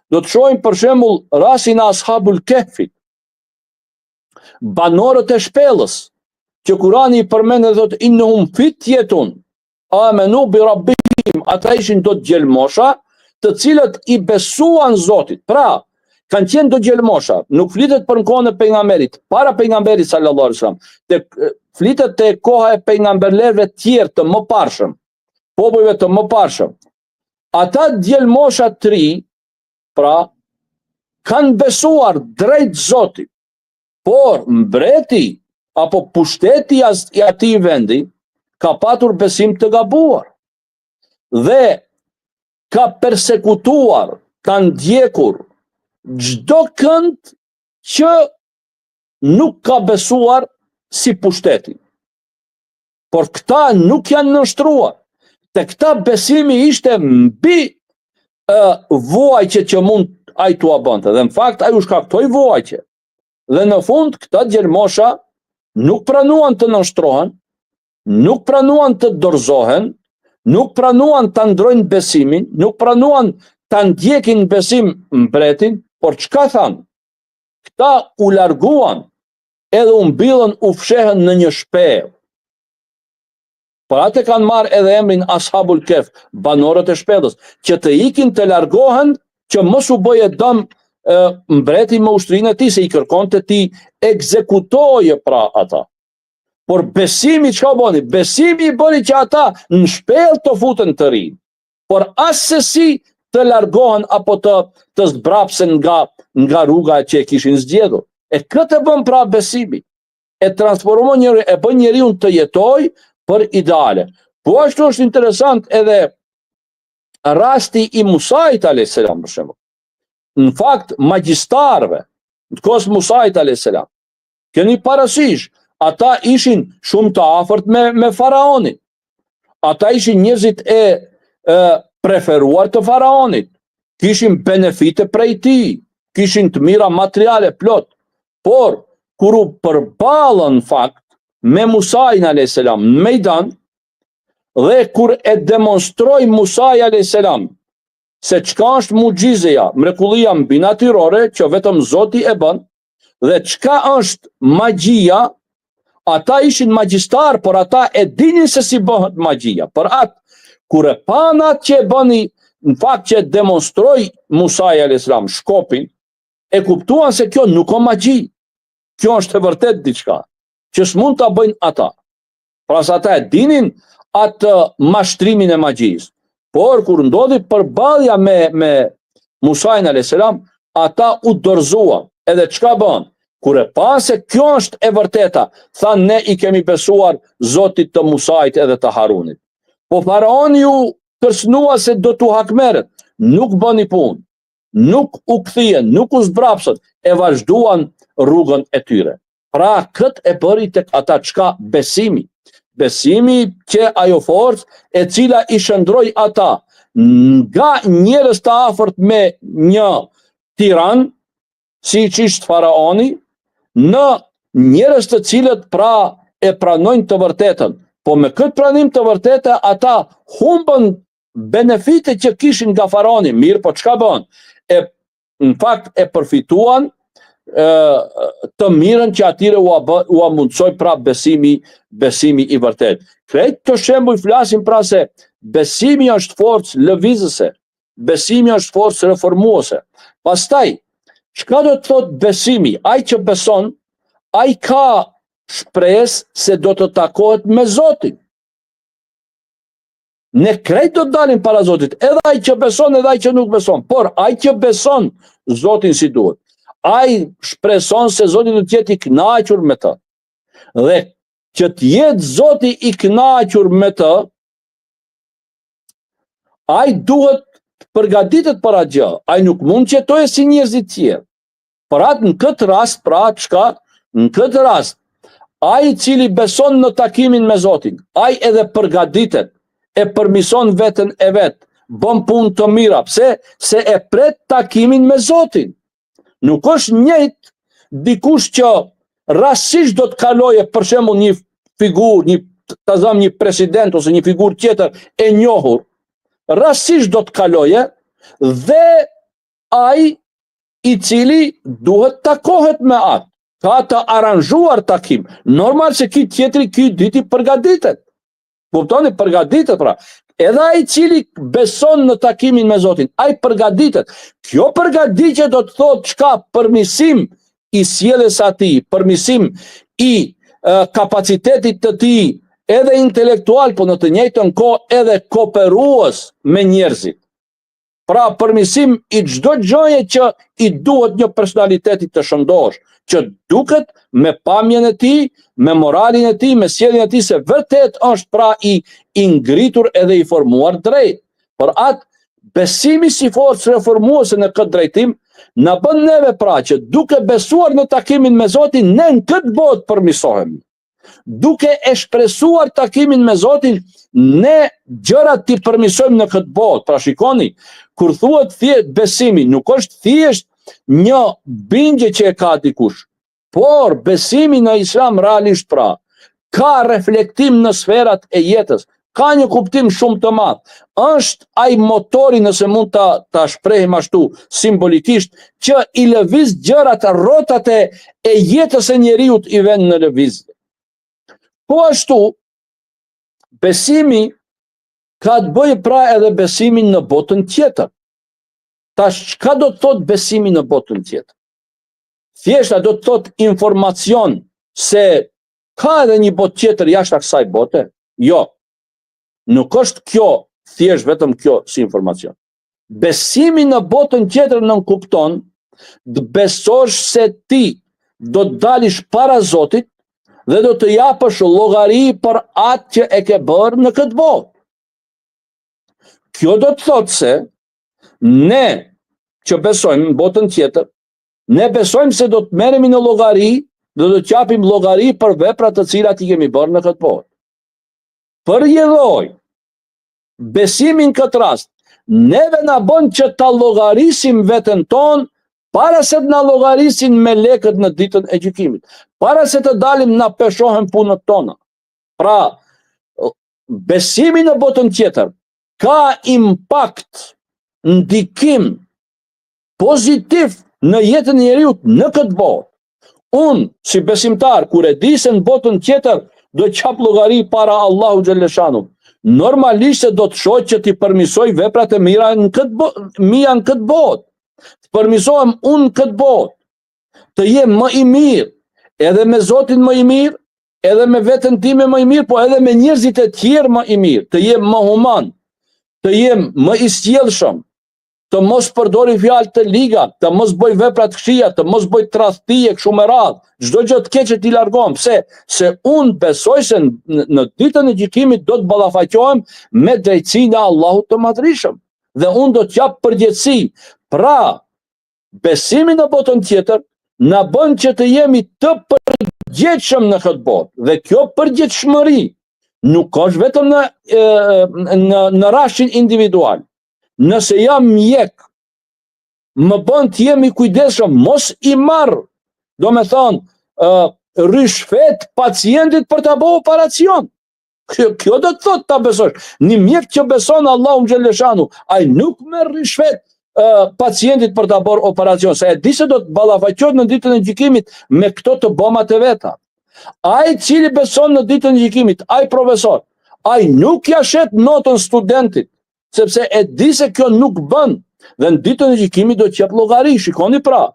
do të shohim për shembull rastin e Ashabul Kehfit, banorët e shpellës, që Kurani i përmend dhe thotë innahum fityatun amanu bi rabbihim, ata ishin do të gjelmosha, të cilët i besuan Zotit. Pra, kanë qenë do gjelmosha, nuk flitet për në kohën e pejgamberit, para pejgamberit sallallahu alaihi wasallam, flitet te koha e pejgamberlerëve tjerë të mëparshëm, popujve të mëparshëm. Ata djelmosha të ri, pra, kanë besuar drejt Zotit, por mbreti apo pushteti i atij vendi ka patur besim të gabuar dhe ka persekutuar, ka ndjekur çdo kënd që nuk ka besuar si pushteti. Por këta nuk janë nështruar. Te këta besimi ishte mbi vuajtje që mund ai t'u bënte. Dhe në fakt ai u shkaktoi vuajtje. Dhe në fund këta gjermosha nuk pranuan të nështrohen, nuk pranuan të dorëzohen, nuk pranuan të ndrojnë besimin, nuk pranuan të ndjekin besim mbretin, por çka thanë? Këta u larguan edhe u mbillën, u fshehën në një shpellë. Por atë kanë marrë edhe emrin Ashabul Kef, banorët e shpellës, që të ikin të largohen, që mos u bëje dëm mbreti me ushtrinë e tij, se i kërkonte ti ekzekutoje pra ata. Por besimi çka bëni? Besimi i bëni që ata në shpellë të futen të rinë, por asesi të largohen apo të zbrapsen nga rruga që e kishin zgjedhur. E këtë bën pra besimi. E transformon e bën njeriu të jetojë për ideale. Po ashtu është interesant edhe rasti i Musait a.s. për shembull. Në fakt, magjistarëve në kohës Musait a.s. keni parasysh, ata ishin shumë të afërt me faraonin. Ata ishin njerëzit e preferuar të faraonit. Kishin benefite prej tij, kishin të mira materiale plot. Por kur u përballën në fakt me Musain a.s. në mejdan, dhe kur e demonstroi Musai a.s. se çka është mucjizeja, mrekullia mbi natyrore që vetëm Zoti e bën, dhe çka është magjia, ata ishin magjistar, por ata e dinin se si bëhet magjia. Por atë, kur e pan atë që e bëni, në fakt që demonstroi Musai a.s. shkopin, e kuptuan se kjo nuk o magji. Kjo është e vërtet diçka që s'mund ta bëjnë ata. Pra sa ata e dinin atë mashtrimin e magjisë. Por kur ndodhi përballja me Musain a.s., ata u dorëzuan. Edhe çka bën? Kur e pa se kjo është e vërteta, thanë ne i kemi besuar Zotit të Musait edhe të Harunit. Po faraoni u kërcënua se do t'u hakmerret, nuk bëni punë, nuk u kthyen, nuk u zbrapsën, e vazhduan rrugën e tyre. Pra këtë e bëri tek ata çka? Besimi. Besimi që ajo forcë e cila i shndroi ata nga njerëz të afërt me një tiran, siç ishte faraoni, në njerëz të cilët pra e pranojnë të vërtetën. Po me këtë pranim të vërtetë ata humbën benefitet që kishin nga faraoni. Mirë, po çka bën? Në fakt e përfituan të mirën që atyre u mundsoi pra besimi i vërtet. Krejt të shembuj flasim pra se besimi është forcë lëvizëse, besimi është forcë reformuese. Pastaj, çka do të thotë besimi? Ai që beson, ai ka shpresë se do të takohet me Zotin. Ne krejt do të dalim para Zotit, edhe ai që beson, edhe ai që nuk beson. Por ai që beson Zotin si duhet, ai shpreson se Zoti do të jetë i kënaqur me të. Dhe që të jetë Zoti i kënaqur me të, ai duhet të përgatitet për atë gjë. Ai nuk mund të jetojë si njerëzit tjerë. Por atë në këtë rast, pra çka? Në këtë rast, ai i cili beson në takimin me Zotin, ai edhe përgatitet, e përmison veten e vet, bën punë të mira. Pse? Se e pret takimin me Zotin. Nuk është njëjtë dikush që rastësisht do të kaloje, për shembull, një figurë, një president ose një figurë tjetër e njohur, rastësisht do të kaloje dhe ai i cili duhet takohet me atë, ka të aranjuar takim. Normal se ky tjetri, ky diti përgatitet. Kuptoni, përgatitet pra. Edhe ai i cili beson në takimin me Zotin, ai përgatitet. Kjo përgatitje do të thotë çka? Përmirësim i sjelljes së tij, përmirësim i kapacitetit të tij, edhe intelektual, po në të njëjtën kohë edhe kooperues me njerëzit. Pra përmirësim i çdo gjëje që i duhet një personaliteti të shëndosh, që duket me pamjen e tij, me moralin e tij, me sjelljen e tij se vërtet është pra i ngritur edhe i formuar drejt. Por atë besimi si forcë reformuese në këtë drejtim na bën neve pra që duke besuar në takimin me Zotin, ne në këtë botë përmirësohemi. Duke e shpresuar takimin me Zotin, ne gjërat t'i përmirësojmë në këtë botë. Pra shikoni, kur thuhet thjesht besimi, nuk është thjesht një bindje që e ka dikush, por besimi në Islam realisht pra ka reflektim në sferat e jetës, ka një kuptim shumë të madh. Është ai motori, nëse mund ta shprehim ashtu simbolikisht, që i lëviz gjërat, rrotat e jetës së njeriut i vën në lëvizje. Po ashtu, besimi ka të bëjë pra edhe besimin në botën tjetër. Tash, çka do të thot besimi në botën tjetër? Thjeshta do të thot informacion se ka edhe një botë tjetër jashtë kësaj bote? Jo. Nuk është kjo, thjesht vetëm kjo si informacion. Besimi në botën tjetër nënkupton të besosh se ti do të dalish para Zotit dhe do të japësh llogari për atë që e ke bërë në këtë botë. Kjo do të thotë se ne që besojmë në botën tjetër, ne besojmë se do të merremi në llogari dhe do të japim llogari për veprat të cilat i kemi bërë në këtë botë. Përjedhoj besimin këtë rast, neve na bën që ta llogarisim veten tonë para se të na llogarisin me lekët në ditën e gjykimit, para se të dalim na peshohen punët tona. Pra, besimi në botën tjetër ka impakt, ndikim pozitiv në jetën e njeriut në këtë botë. Unë, si besimtar, kur e di se në botën tjetër do të qap llogari para Allahu xhaleshanu, normalisht se do të shoh që ti përmirësoj veprat e mira në këtë botë. Të përmirësohem unë në këtë botë, të jem më i mirë, edhe me Zotin më i mirë, edhe me veten time më i mirë, po edhe me njerëzit e tjerë më i mirë, të jem më human, të jem më i sjellshëm, të mos përdori fjalë të liga, të mos bëj vepra të këqija, të mos bëj tradhtie kështu me radhë, çdo gjë të keqe ti largom. Pse? Se unë besoj se në ditën e gjykimit do të ballafaqohem me drejtsinë e Allahut të Madhrishëm dhe unë do të jap përgjegjësi. Pra, besimi në botën tjetër na bën që të jemi të përgjegjshëm në këtë botë dhe kjo përgjegjshmëri nuk është vetëm në rastin individual. Nëse jam mjek, më bën të jemi kujdesshëm, mos i marr, do me thonë, rishfet pacientit për ta bëu operacion. Kjo do të thotë ta besosh. Një mjek që beson Allahun xhaleshanu, ai nuk merr rishfet pacientit për ta bërë operacion, se e di se do të ballafaqohet në ditën e gjykimit me këto të bëmat e veta. Ai cili beson në ditën e gjykimit, ai profesor, ai nuk ja shet notën studentit, sepse e di se kjo nuk bën dhe në ditën e gjykimit do të jap llogari. Shikoni pra,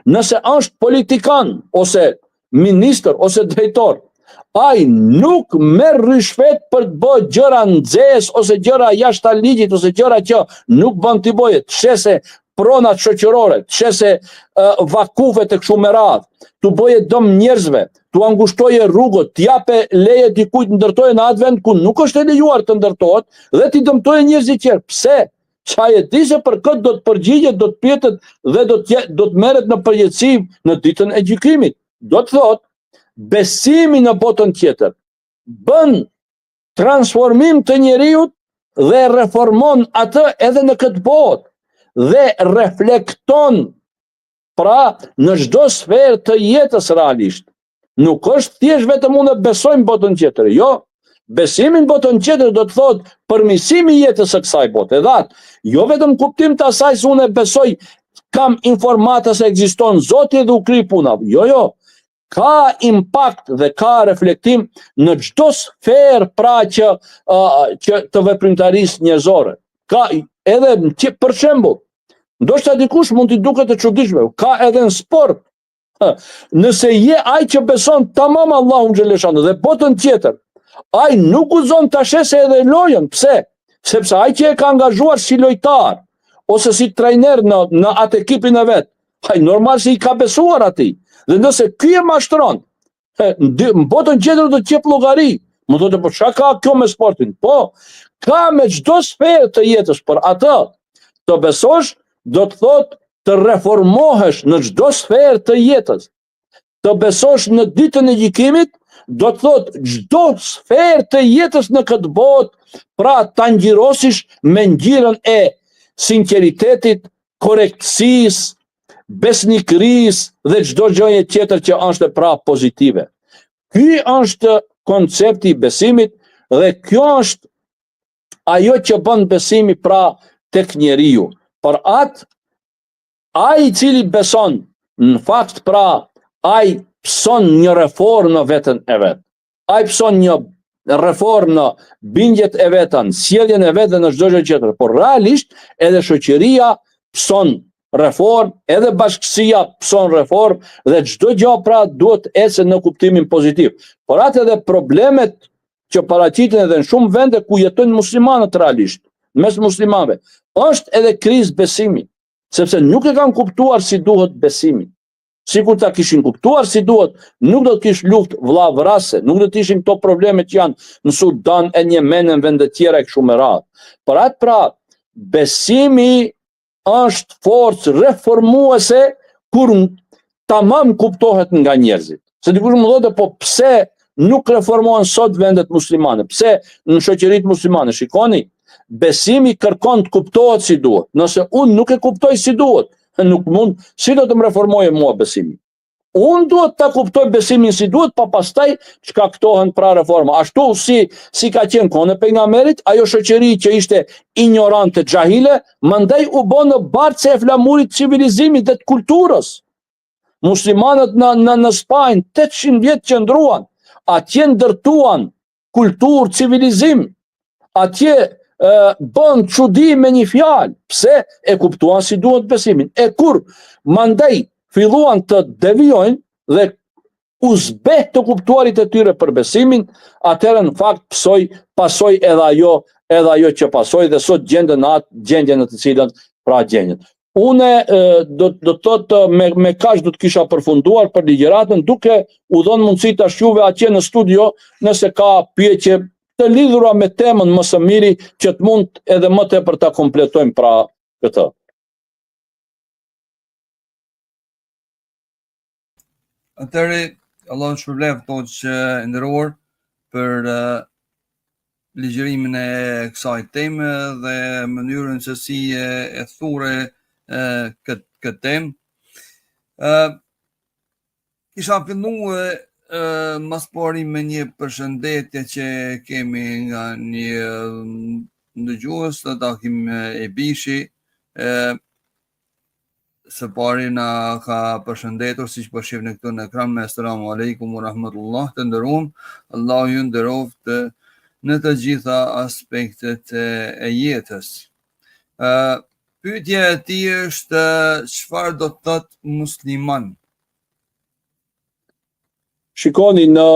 nëse është politikan ose ministër ose drejtor, ai nuk merr rishfet për të bërë gjëra nxehës ose gjëra jashtë ligjit ose gjëra që nuk bën t'i bëjë, të shese pronat shoqërore, të shese vakufe të kështu me radhë, t'u bëje dëm njerëzve, t'u angushtoje rrugët, t'jape leje dikujt ndërtoje në atë vend ku nuk është e lejuar të ndërtohet dhe t'i dëmtoje njerëzit tjerë. Pse? Qa e di se për këtë do të përgjigjet, do të pyetet dhe do të merret në përgjegjësi në ditën e gjykimit. Do të thotë, besimi në botën tjetër bën transformim të njeriut dhe reformon atë edhe në këtë botë dhe reflekton pra në çdo sferë të jetës realisht. Nuk është thjesht vetëm unë besojmë botën tjetër, jo. Besimin botën tjetër do të thotë përmirësimi i jetës së kësaj bote. Dhe atë, jo vetëm kuptim të asaj se unë besoj, kam informata se ekziston Zoti dhe u kri puna. Jo. Ka impakt dhe ka reflektim në çdo sferë pra që të veprimtarisë njerëzore. Ka edhe për shembull, ndoshta dikush mund t'i duket e çuditshme, ka edhe në sport. Nëse je ai që beson tamam Allahun xhaleshanu dhe botën tjetër, ai nuk guzon ta shesë edhe lojën. Pse? Sepse ai që e ka angazhuar si lojtar ose si trajner në atë ekipin e vet. Normal se i ka besuar atij. Dhe nëse ky e mashtron, në botën tjetër do të qep llogari. Më thotë, po çka ka kjo me sportin? Po, ka me çdo sferë të jetës, por atë të besosh do të thotë të reformohesh në çdo sferë të jetës. Të besosh në ditën e gjykimit do të thotë çdo sferë të jetës në këtë botë, pra ta ngjirosish me ngjyrën e sinqeritetit, korrektësisë, besnikërisë dhe çdo gjëje tjetër që është pra pozitive. Ky është koncepti i besimit dhe kjo është ajo që bën besimi pra tek njeriu. Por ai i cili beson, në fakt pra ai pëson një reformë në veten e vet. Ai pëson një reformë në bindjet e veta, në sjelljen e vet dhe në çdo gjë tjetër. Por realisht edhe shoqëria pëson reformë, edhe bashkësia pëson reformë dhe çdo gjë pra duhet ecë në kuptimin pozitiv. Por atë edhe problemet që paraqiten edhe në shumë vende ku jetojnë muslimanët realisht, mes muslimanëve, është edhe krizë besimi, sepse nuk e kanë kuptuar si duhet besimin. Sikur ta kishin kuptuar si duhet, nuk do të kish luftë vëllavrase, nuk do të ishin këto probleme që janë në Sudan e në Yemen e vende tjera e kështu me radhë. Por atë pra besimi është forcë reformuese kur tamam kuptohet nga njerëzit. Se dikush më thotë, po pse nuk reformohen sot vendet muslimane? Pse në shoqëritë muslimane? Shikoni, besimi kërkon të kuptohet si duhet. Nëse unë nuk e kuptoj si duhet, nuk mund, si do të më reformojë mua besimi? Unë duhet ta kuptoj besimin si duhet, pa pastaj shkaktohen pra reforma. Ashtu si ka qenë kohën e pejgamberit, ajo shoqëri që ishte ignorante, xahile, mandej u bë në bartse e flamurit civilizimit dhe të kulturës. Muslimanët në Spanjë 800 vjet qëndruan, atje ndërtuan kulturë, civilizim, atje bën çudi me një fjalë, pse e kuptuan si duhet besimin. E kur mandej filluan të devijojnë dhe u zbeh të kuptuarit e tyre për besimin, atëherë në fakt pasoi edhe ajo që pasoi dhe sot gjenden atë gjendje në të cilën pra gjenden. Une do të thotë me kaq do të kisha përfunduar për ligjëratën, duke u dhënë mundësi ta shjuve atje në studio nëse ka pyetje të lidhura me temën më së miri që të mund edhe më tepër ta kompletojmë pra këtë. Atëherë, Allah në shpërblef to që nderuar për ligjërimin e kësaj teme dhe mënyrën se si e thure këtë temë. Kisha filluar mas pari me një përshëndetje që kemi nga një ndëgjues të takim e Bishi. Së pari na ka përshëndetur, siç po shihni këtu në ekran, me asalamu alaikum wa rahmatullah, të nderuam, Allahu ju nderoft në të gjitha aspektet e jetës. Pyetja e tij është çfarë do të thotë musliman? Shikoni, në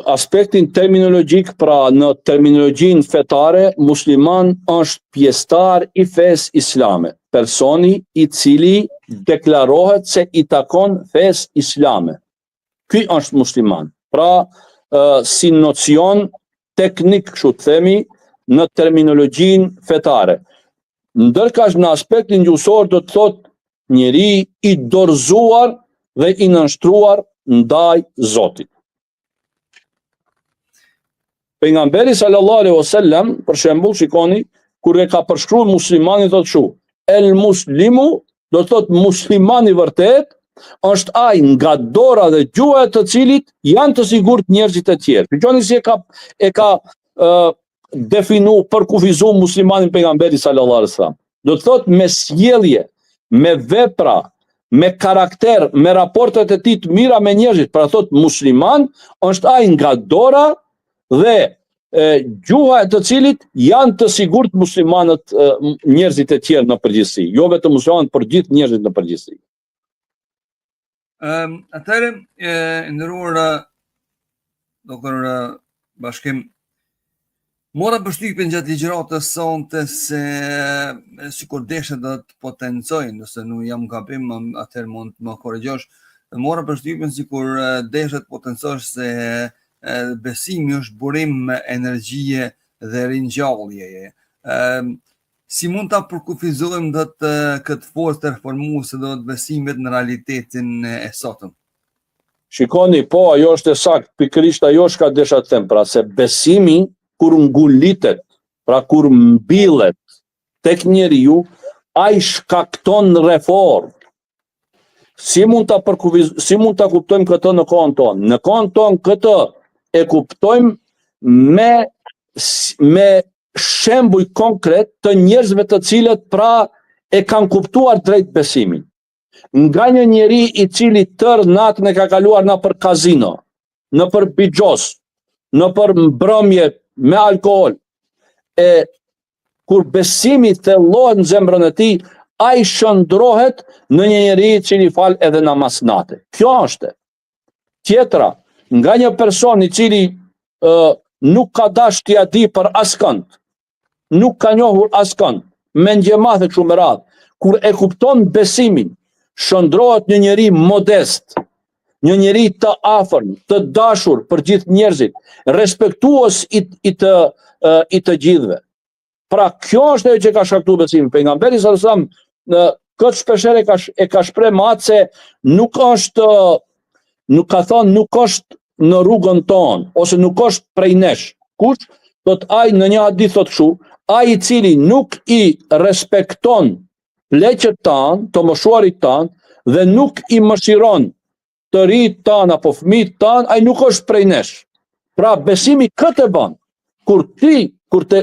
aspektin terminologjik, pra në terminologjinë fetare, musliman është pjesëtar i fesë islame, personi i cili deklarohet se i takon fesë islame. Ky është musliman. Pra, si nocion teknik, kështu të themi, në terminologjinë fetare. Ndërkaq në aspektin gjuhësor do të thotë njeri i dorëzuar dhe i nënshtruar ndaj Zotit. Pejgamberi sallallahu alaihi wasallam, për shembull, shikoni, kur e ka përshkruar muslimanin thotë kështu: El muslimu, do të thotë muslimani vërtet është ai nga dora dhe gjuha e të cilit janë të sigurt njerëzit e tjerë. Shikoni si e ka definu, përkufizu muslimanin pejgamberi sallallahu alaihi wasallam. Do të thotë me sjellje, me vepra, me karakter, me raportet e tij të mira me njerëzit. Pra thotë musliman është ai nga dora dhe gjuha e të cilit janë të sigurt muslimanët, njerëzit e tjerë në përgjithësi, jo vetëm muslimanët, por gjithë njerëzit në përgjithësi. Atëherë, nderuar doktor Bashkim, Mora përshtypjen gjatë ligjëratës sonte se sikur deshet do të potencojnë, nëse nuk jam gabim, atëherë mund të më korrigjosh. Mora përshtypjen sikur deshet potencosh se besimi është burim energjie dhe ringjalljeje. Si mund ta përkufizojmë këtë forcë të reformuese do të besimit në realitetin e sotëm? Shikoni, po, ajo është e saktë, pikërisht ajo shka desha të them, pra se besimi kur ngulitet, pra kur mbillet tek njeriu, ai shkakton reformë. Si mund ta kuptojmë këtë në kohën tonë? Në kohën tonë këtë e kuptojmë me shembuj konkret të njerëzve të cilët pra e kanë kuptuar drejt besimin. Nga një njeri i cili tërë natën e ka kaluar në për kazino, në për bixhos, në për mbrëmje me alkohol, kur besimi thellohet në zemrën e tij, ai shndrohet në një njeri i cili fal edhe namaz natë. Kjo është. Tjetra, nga një person i cili nuk ka dash t'ia di për askënd, nuk ka njohur askënd, me xhamat e kështu me radhë, kur e kupton besimin, shndrohet një njeri modest, një njeri të afërm, të dashur për gjithë njerëzit, respektuos i të gjithëve. Pra kjo është ajo që ka shkaktuar besimin. Pejgamberi sallallahu alajhi wasallam këtë shpeshherë e ka shpreh me atë se nuk ka thonë nuk është në rrugën tonë, ose nuk është prej nesh. Kush? Thot ai në një hadith thot kështu, ai i cili nuk i respekton pleqët tanë, të moshuarit tanë, dhe nuk i mëshiron të rit tanë apo fëmijët tanë, ai nuk është prej nesh. Pra besimi këtë e bën. Kur të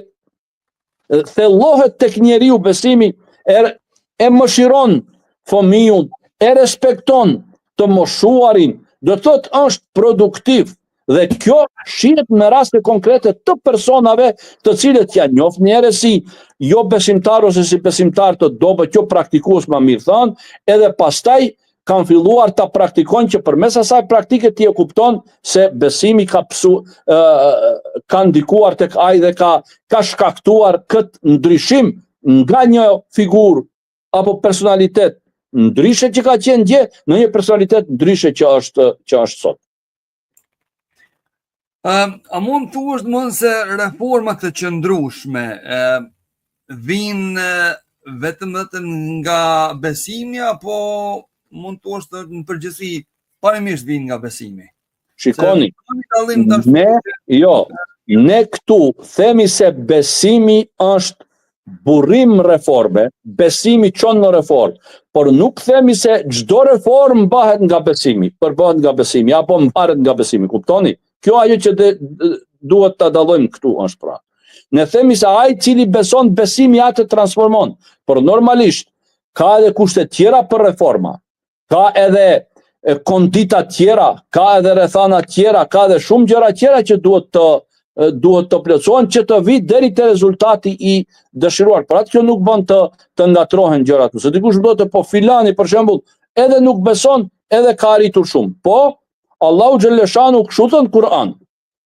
thellohet tek njeriu besimi, e mëshiron fëmijën, e respekton të moshuarin, do të thotë është produktiv. Dhe kjo shihet në raste konkrete të personave të cilët janë njohur njerëz si jo besimtar ose si besimtar të dobët, jo praktikues më mirë thënë, edhe pastaj kanë filluar ta praktikojnë që përmes asaj praktike ti e kupton se besimi ka ndikuar tek ai dhe ka shkaktuar këtë ndryshim nga një figurë apo personalitet ndryshe që ka qenë dje në një personalitet ndryshe që është sot. A mund të thuash domosdoshmë se reformat të qëndrueshme vinë vetëm nga besimi apo mund të thuash se në përgjithësi parimisht vinë nga besimi? Shikoni, ne këtu themi se besimi është burim reforme, besimi çon në reformë, por nuk themi se çdo reformë bëhet nga besimi, përbohet nga besimi apo mbaret nga besimi, kuptoni? Kjo ajo që duhet ta dallojmë këtu është pra. Ne themi se ai cili beson besimi atë transformon, por normalisht ka edhe kushte tjera për reforma, ka edhe kondita tjera, ka edhe rrethana tjera, ka edhe shumë gjëra tjera që duhet të plotësohen që të vi deri te rezultati i dëshiruar. Por atë kjo nuk bën të ngatrohen gjërat. Se dikush do të po filani për shembull edhe nuk beson, edhe ka arritur shumë. Po Allahu xhalleshanu kështu thon Kur'an.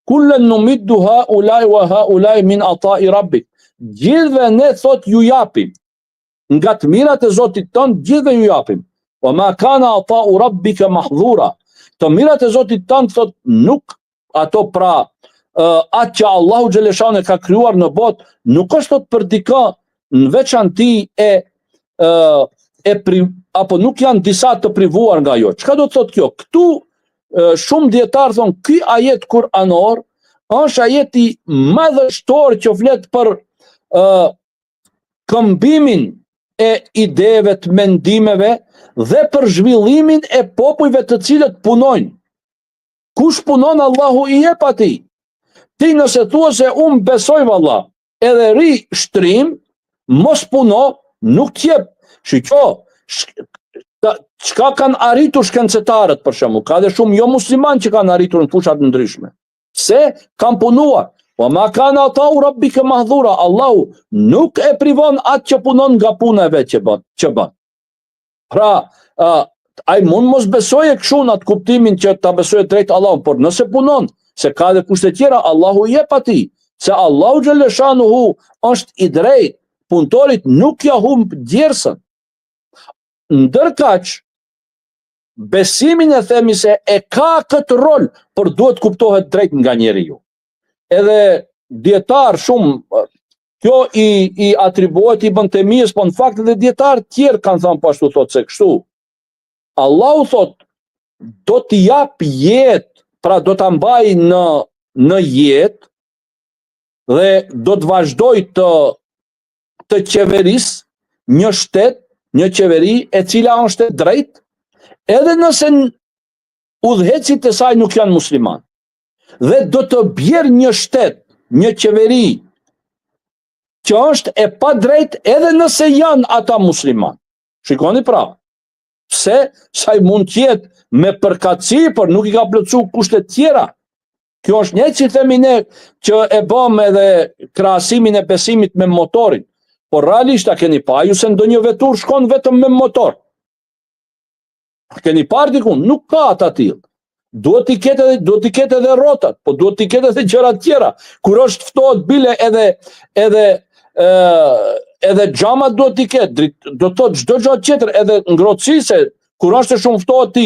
Kullen numiddu haulai wa haulai min ata'i rabbik. Gjithëve ne thot ju japim. Nga të mirat e Zotit ton gjithëve ju japim. Wa ma kana ata'u rabbika mahdhura. Të mirat e Zotit ton thot nuk ato pra atë që Allahu xhalleshanu ka krijuar në botë nuk është thot për dikë në veçanti apo nuk janë disa të privuar nga ajo. Çka do të thot kjo? Këtu shumë dietar thon ky ajet kuranor është ajeti madhështor që flet për këmbimin e ideve të mendimeve dhe për zhvillimin e popujve të cilët punojnë. Kush punon Allahu i jep atij. Ti nëse thua se unë besoj valla, edhe ri shtrim, mos puno, nuk t'jep. Shiko, çka kanë arritur shkencetarët për shembull, ka dhe shumë jo musliman që kanë arritur në fushat ndryshme. Se kanë punuar. Po ma kana ata'u rabbika mahdhura, Allahu nuk e privon atë që punon nga puna e vet që bën. Pra, ai mund mos besojë kështu në atë kuptimin që ta besojë drejt Allahut, por nëse punon, se ka dhe kushte tjera, Allahu i jep atij. se Allahu xhaleshanuhu është i drejtë, punëtorit nuk ja humb djersën. Ndërkaq besimin e themi se e ka këtë rol, por duhet kuptohet drejt nga njeriu. Edhe dietar shumë kjo i atribuohet Ibn Temijës, po në fakt edhe dietar tjerë kanë thënë po ashtu, thotë se kështu. Allahu thotë do t'i jap jetë, pra do ta mbaj në jetë dhe do të vazhdoj të qeveris një shtet, një qeveri e cila është e drejtë, edhe nëse udhëhecit e saj nuk janë musliman. Dhe do të bjerë një shtet, një qeveri që është e pa drejt edhe nëse janë ata musliman. Shikoni pra, pse saj mund tjetë me përkatësi, por nuk i ka plotësuar kushtet tjera. Kjo është një që themi ne që e bëm edhe krahasimin e besimit me motorin, por realisht a keni pa ju se ndonjë vetur shkon vetëm me motor. Keni parë dikun, nuk ka ata tillë. Duhet t'i ketë edhe rrotat, po duhet t'i ketë edhe gjëra tjera. Kur është ftohet bile edhe xhamat duhet t'i ketë, do të thotë çdo gjë tjetër, edhe ngrohtësi, se kur është shumë ftohet ti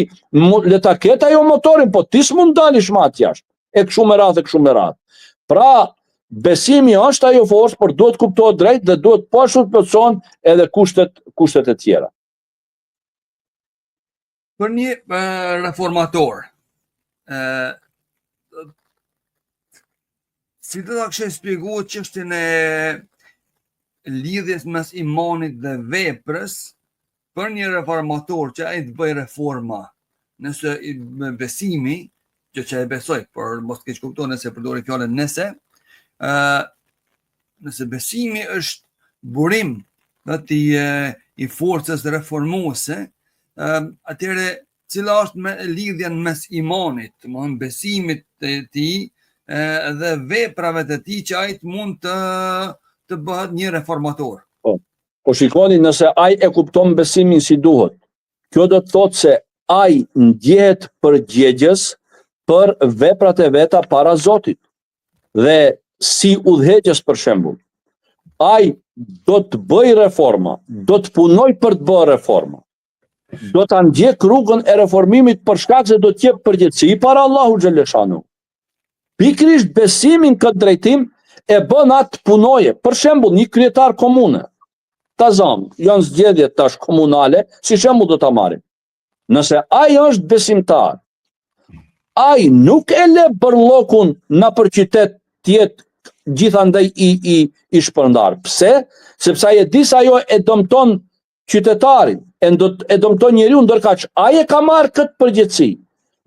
le ta ketë ajo motorin, po ti s'mund dalish më atë jashtë. E kështu me radhë. Pra, besimi është ajo forcë, por duhet kuptohet drejt dhe duhet po ashtu të plotësohen edhe kushtet e tjera. Për një reformator, si do ta kishë shpjeguar çështjen e lidhjes mes imanit dhe veprës, për një reformator që ai të bëj reforma, nëse besimi, që e besoj, por mos keq kuptoni nëse përdori fjalën nëse, nëse besimi është burim i forcës reformuese, atëherë cila është lidhja mes imanit, domethënë besimit të tij dhe veprave të tij që ai mund të bëhet një reformator. Po shikoni, nëse ai e kupton besimin si duhet, kjo do të thotë se ai ndjehet përgjegjës për veprat e veta para Zotit. Dhe si udhëheqës për shembull, ai do të bëj reforma, do të punoj për të bërë reforma. Do ta ndjek rrugën e reformimit për shkak se do të jep përgjegjësi para Allahu xhaleshanu. Pikërisht besimin këtë drejtim e bën atë punoje. Për shembull, një kryetar komune, Tazam, janë zgjedhjet tash komunale, si shembull do ta marrim. Nëse ai është besimtar, ai nuk e le bërllokun në për qytet të jetë gjithandaj i shpërndar. Pse? Sepse ai e di se ajo e dëmton qytetarin, e dëmton njeriu, ndërkaq ai e ka marrë këtë përgjegjësi.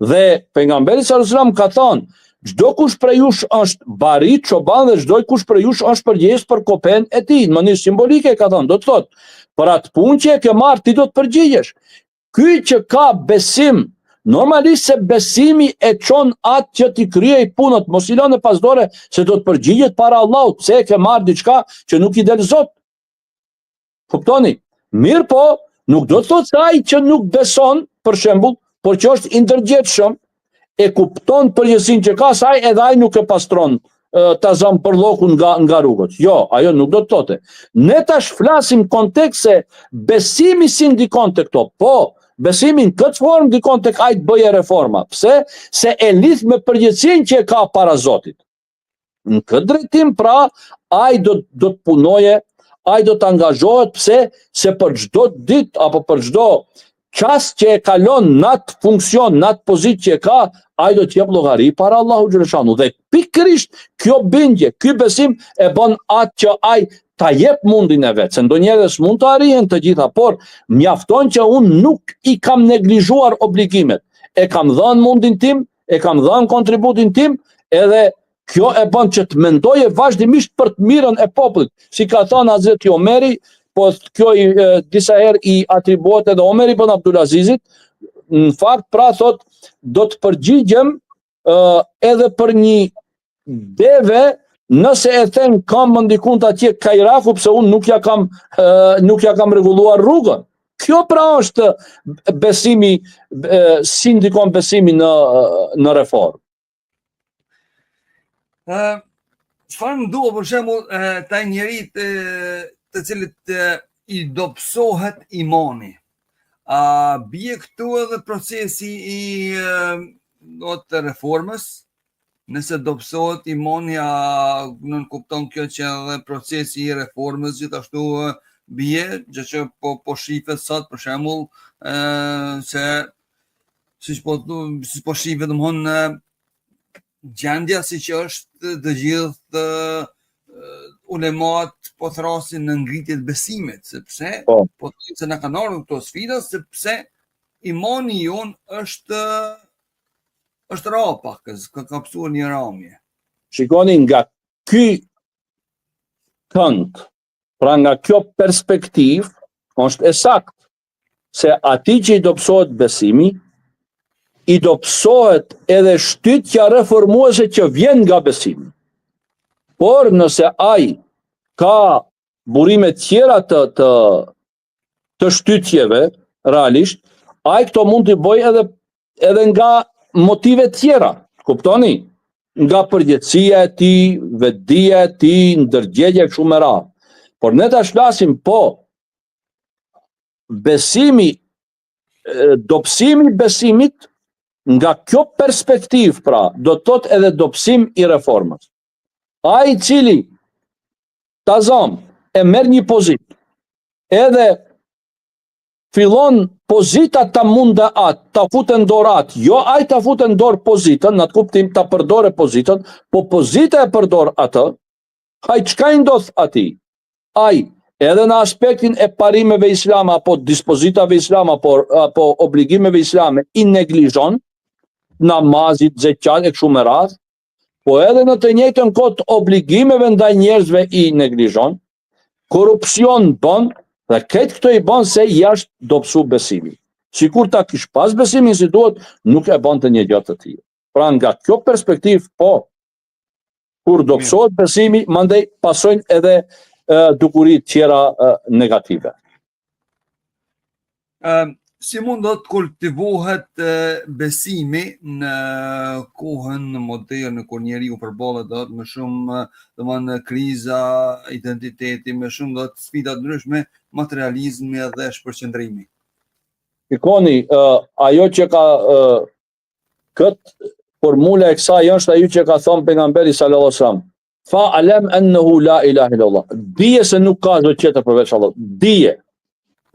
Dhe pejgamberi sallallahu alajhi wasallam ka thënë, çdo kush prej jush është bari, çoban, dhe çdo kush prej jush është përgjegjës për kopen e tij. Në mënyrë simbolike ka thënë, do të thotë, për atë punë që e ke marrë ti do të përgjigjesh. Ky që ka besim, normalisht se besimi e çon atë që ti kryej punët, mos i lënë pas dore se do të përgjigjet para Allahut, pse e ke marrë diçka që nuk i del Zot. Kuptoni? Mirë po, nuk do të thotë se ai që nuk beson, për shembull, por që është i ndërgjegjshëm, e kupton përgjegjësinë që ka saj, edhe ai nuk e pastron Tazam përllokun nga rrugët. Jo, ajo nuk do të thotë. Ne tash flasim kontekst se besimi si ndikon te këto. Po, besimi në këtë formë ndikon tek ai të bëjë reforma. Pse? Se e lidh me përgjegjësinë që e ka para Zotit. Në këtë drejtim, pra, ai do të punoje, ai do të angazhohet. Pse? Se për çdo ditë apo për çdo çast që e kalon në atë funksion, në atë pozitë që e ka, ai do të jep llogari para Allahu xhaleshanu. Dhe pikërisht kjo bindje, ky besim e bën atë që ai ta jep mundin e vet. Se ndonjëherë s'mund të arrihen të gjitha, por mjafton që unë nuk i kam neglizhuar obligimet. E kam dhënë mundin tim, e kam dhënë kontributin tim, edhe kjo e bën që të mendoje vazhdimisht për të mirën e popullit. Si ka thënë Hazreti Omeri, po kjo disa herë i atribuohet edhe Omeri ibn Abdulazizit, në fakt pra thot, do të përgjigjem edhe për një deve nëse e them këmbën dikun atje Kajraku, pse unë nuk ja kam rregulluar rrugën. Kjo pra është besimi, si ndikon besimi në reformë. çfarë ndodh për shembull ta njerit të cilit i dobësohet imani. A bie këtu edhe procesi i të reformës? Nëse dobësohet imani, a nën kupton kjo që edhe procesi i reformës gjithashtu bie, gjë që po shifet sot për shembull se siç po shifet domthonë gjendja si që është të gjithë ulemat po thrasin në ngritje të besimit, sepse po thonë se na kanë ardhur këto sfida sepse imani jon është rapa, ka kapsuar një ramje. Shikoni nga ky kënd, pra nga kjo perspektiv, është e saktë se atij që i dobësohet besimi, i dobësohet edhe shtytja reformuese që vjen nga besimi. Por nëse ai ka burime tjera të shtytjeve, realisht, ai këto mund t'i bëj edhe nga motive tjera, kuptoni? Nga përgjegjësia e tij, vetdia e tij, ndërgjegjja kështu me radhë. Por ne tash flasim besimi, dobësimi i besimit nga kjo perspektiv, pra, do të thotë edhe dobësim i reformës. Ai i cili tazam e merr një pozitë, edhe fillon pozita ta mundë atë, ta futen dorë atë, jo ai ta futen dorë pozitën, në atë kuptim ta përdore pozitën, po pozita e përdor atë, ai çka i ndodh atij? Ai edhe në aspektin e parimeve islame apo dispozitave islame apo obligimeve islame i neglizhon, namazit, zeqat e kështu me radhë, po edhe në të njëjtën kohë obligimeve ndaj njerëzve i neglizhon, korrupsion bën, dhe këtë këto i bën se jashtë dobësu besimi. Sikur ta kish pas besimin si duhet, nuk e bën të një gjë të tillë. Pra nga kjo perspektiv, kur dobësohet besimi, mandej pasojnë edhe dukuri tjera negative. Si mund do të kultivohet besimi në kohën moderne kur njeriu përballet më shumë domthonë kriza identiteti, më shumë sfida të ndryshme, materializmi dhe shpërqendrimi. Shikoni, ajo që ka këtë formula e kësaj është ajo që ka thënë pejgamberi sallallahu alajhi wasallam. Fa alam annahu la ilaha illallah. Dije se nuk ka asgjë tjetër përveç Allahut. Dije.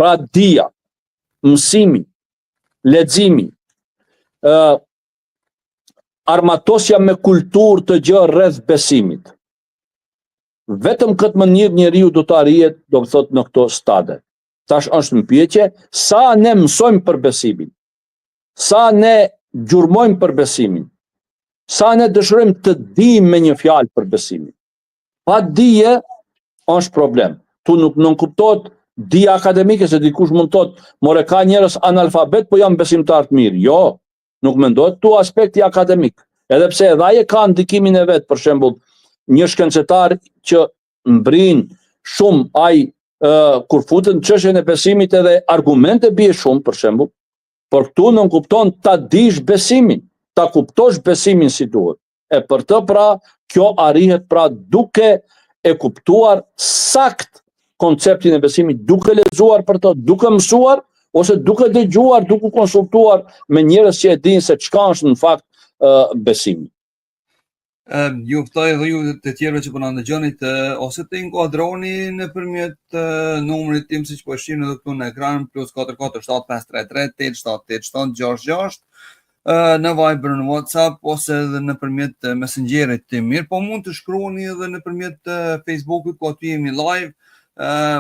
Pra dija, mësimi, leximi, armatosja me kulturë të gjë rreth besimit. Vetëm këtë mënyrë njeriu do të arrihet, do të thotë, në këto stade. Tash është në pyetje, sa ne mësojmë për besimin, sa ne gjurmojmë për besimin, sa ne dëshirojmë të dijmë me një fjalë për besimin. Pa dije është problem. Tu nuk kuptohet dija akademike, se dikush mund të thotë, more ka njerëz analfabet, po janë besimtar të mirë. Jo, nuk mendohet tu aspekti akademik. Edhe pse edhe ai ka ndikimin e vet, për shembull, një shkencetar që mbrin shumë, ai kur futet në çështjen e besimit edhe argumente bie shumë, për shembull, por këtu nuk kupton ta dish besimin, ta kuptosh besimin si duhet. E për të pra, kjo arrihet pra duke e kuptuar sakt konceptin e besimit, duke lexuar për të, duke mësuar, ose duke dëgjuar, duke konsultuar me njerëz që e dinë se çka është në fakt besimi. Ju ftoj dhe ju të tjerëve që po na ndëgjoni ose të inkuadroni nëpërmjet numrit tim siç po shihni edhe këtu në ekran +447 533 878 në Viber, në WhatsApp ose edhe nëpërmjet Messengerit tim. Mirë, po mund të shkruani edhe nëpërmjet Facebookut, ku aty jemi live.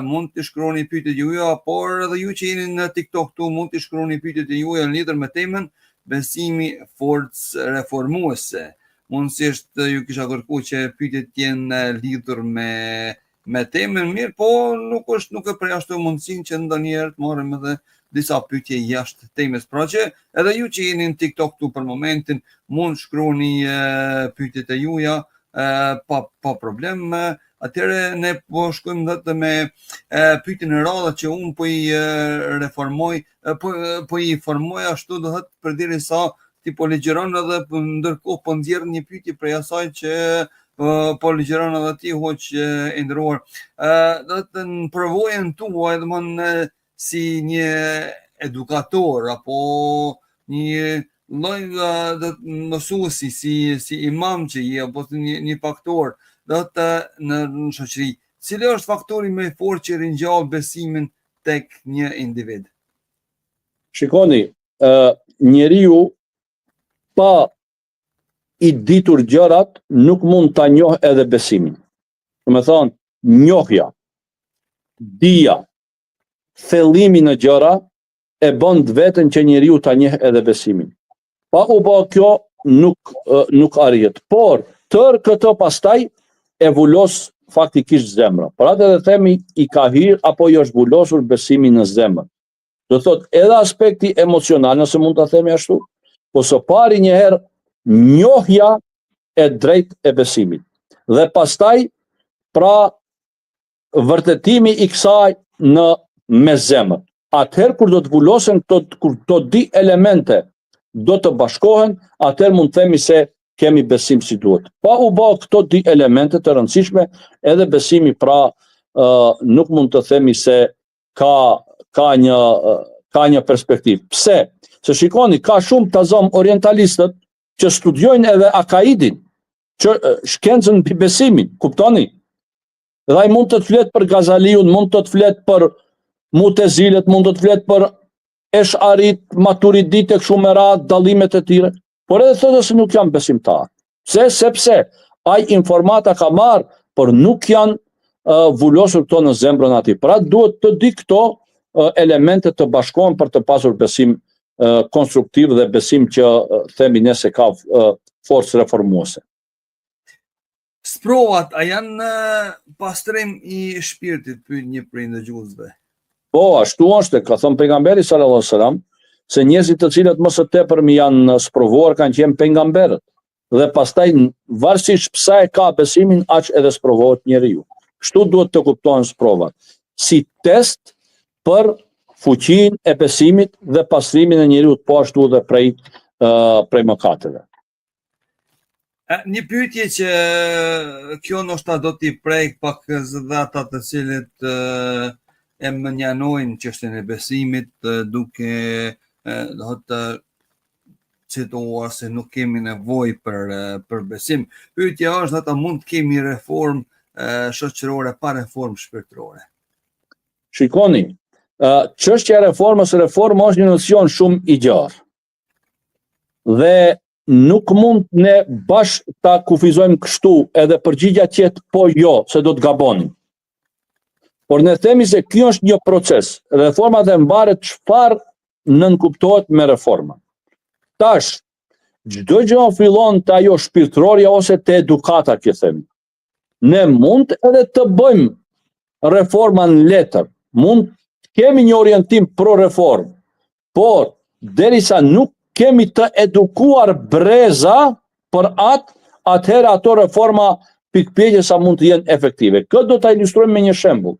Mund të shkruani pyetjet juaja, por edhe ju që jeni në TikTok këtu mund të shkruani pyetjet juaja lidhur me temën besimi forcë reformuese. Mundësisht ju kisha kërkuar që pyetjet të jenë lidhur me temën, mirë, po nuk e përjashtoj mundësinë që ndonjëherë të marrim edhe disa pyetje jashtë temës. Pra që edhe ju që jeni në TikTok këtu për momentin mund shkruani pyetjet e juaja pa problem. Atëherë ne po shkojmë edhe me pyetjen e radhë që unë po i reformoj, po i formoj ashtu, do thotë, përderisa ti po legjeron edhe ndërkohë po nxjerr një pyetje prej asaj që po ligjeron edhe ti hoq i nderuar. Do të në përvojën tuaj, domthon si një edukator apo një lloj mësuesi si imam që je apo një faktor do të në shoqëri. Cili është faktori më i fortë që ringjall besimin tek një individ? Shikoni, njeriu pa i ditur gjërat nuk mund ta njohë edhe besimin. Do të thonë, njohja, dija, thellimi në gjëra e bën vetën që njeriu ta njeh edhe besimin. Pa u bë kjo nuk arrihet. Por tërë këto pastaj e vulos faktikisht zemra. Për atë edhe themi i ka hir apo jo është vulosur besimi në zemër. Do thotë edhe aspekti emocional, nëse mund ta themi ashtu, po së pari njëherë njohja e drejt e besimit. Dhe pastaj pra vërtetimi i kësaj me zemër. Atëherë kur do të vulosen këto di elemente do të bashkohen, atëherë mund të themi se kemi besim si duhet. Pa u bë këto di elemente të rëndësishme, edhe besimi pra nuk mund të themi se ka një perspektivë. Pse? Se shikoni, ka shumë të zëm orientalistët që studiojnë edhe akaidin, që shkencën mbi besimin, kuptoni? Dhe ai mund të flet për Gazaliun, mund të flet për Mutezilet, mund të flet për Esh'arit, Maturidit e kështu me radhë, dallimet e tyre, por edhe thotë se nuk janë besimtar. Sepse ai informata ka marrë, por nuk janë vulosur këto në zemrën e tij. Pra duhet të di këto elemente të bashkohen për të pasur besim konstruktiv dhe besim që themi ne se ka forcë reformuese. Sprovat, a janë pastrim i shpirtit, pyet një prej ndëgjuesve? Po, ashtu është, ka thënë pejgamberi sallallahu alajhi wasallam, se njerëzit të cilët më së tepërmi janë sprovuar kanë qenë pejgamberët. Dhe pastaj varësisht pse e ka besimin, aq edhe sprovohet njeriu. Kështu duhet të kuptohen sprovat, si test për fuqinë e besimit dhe pastrimin e njeriut, po ashtu dhe prej mëkateve. Një pyetje që kjo ndoshta do t'i prek pak zëdhata të cilët e mënjanojnë çështjen e besimit, duke do të cituar se nuk kemi nevojë për besim. Pyetja është ata mund të kemi reformë shoqërore pa reformë shpirtërore. Shikoni, çështja e reformës është një nocion shumë i gjarë. Dhe nuk mund ne bashkë ta kufizojmë kështu edhe përgjigja tjetë po jo, se do të gabonim. Por ne themi se kjo është një proces. Reforma dhe mbaret çfarë nënkuptohet me reforma. Tash, çdo gjë fillon të ajo shpirtërorja ose të edukata, që themi. Ne mund edhe të bëjmë reforma në letër, mund kemi një orientim pro reformë, por derisa nuk kemi të edukuar breza për atëherë ato reforma pikpjekje sa mund të jenë efektive. Këtë do ta ilustrojmë me një shembull.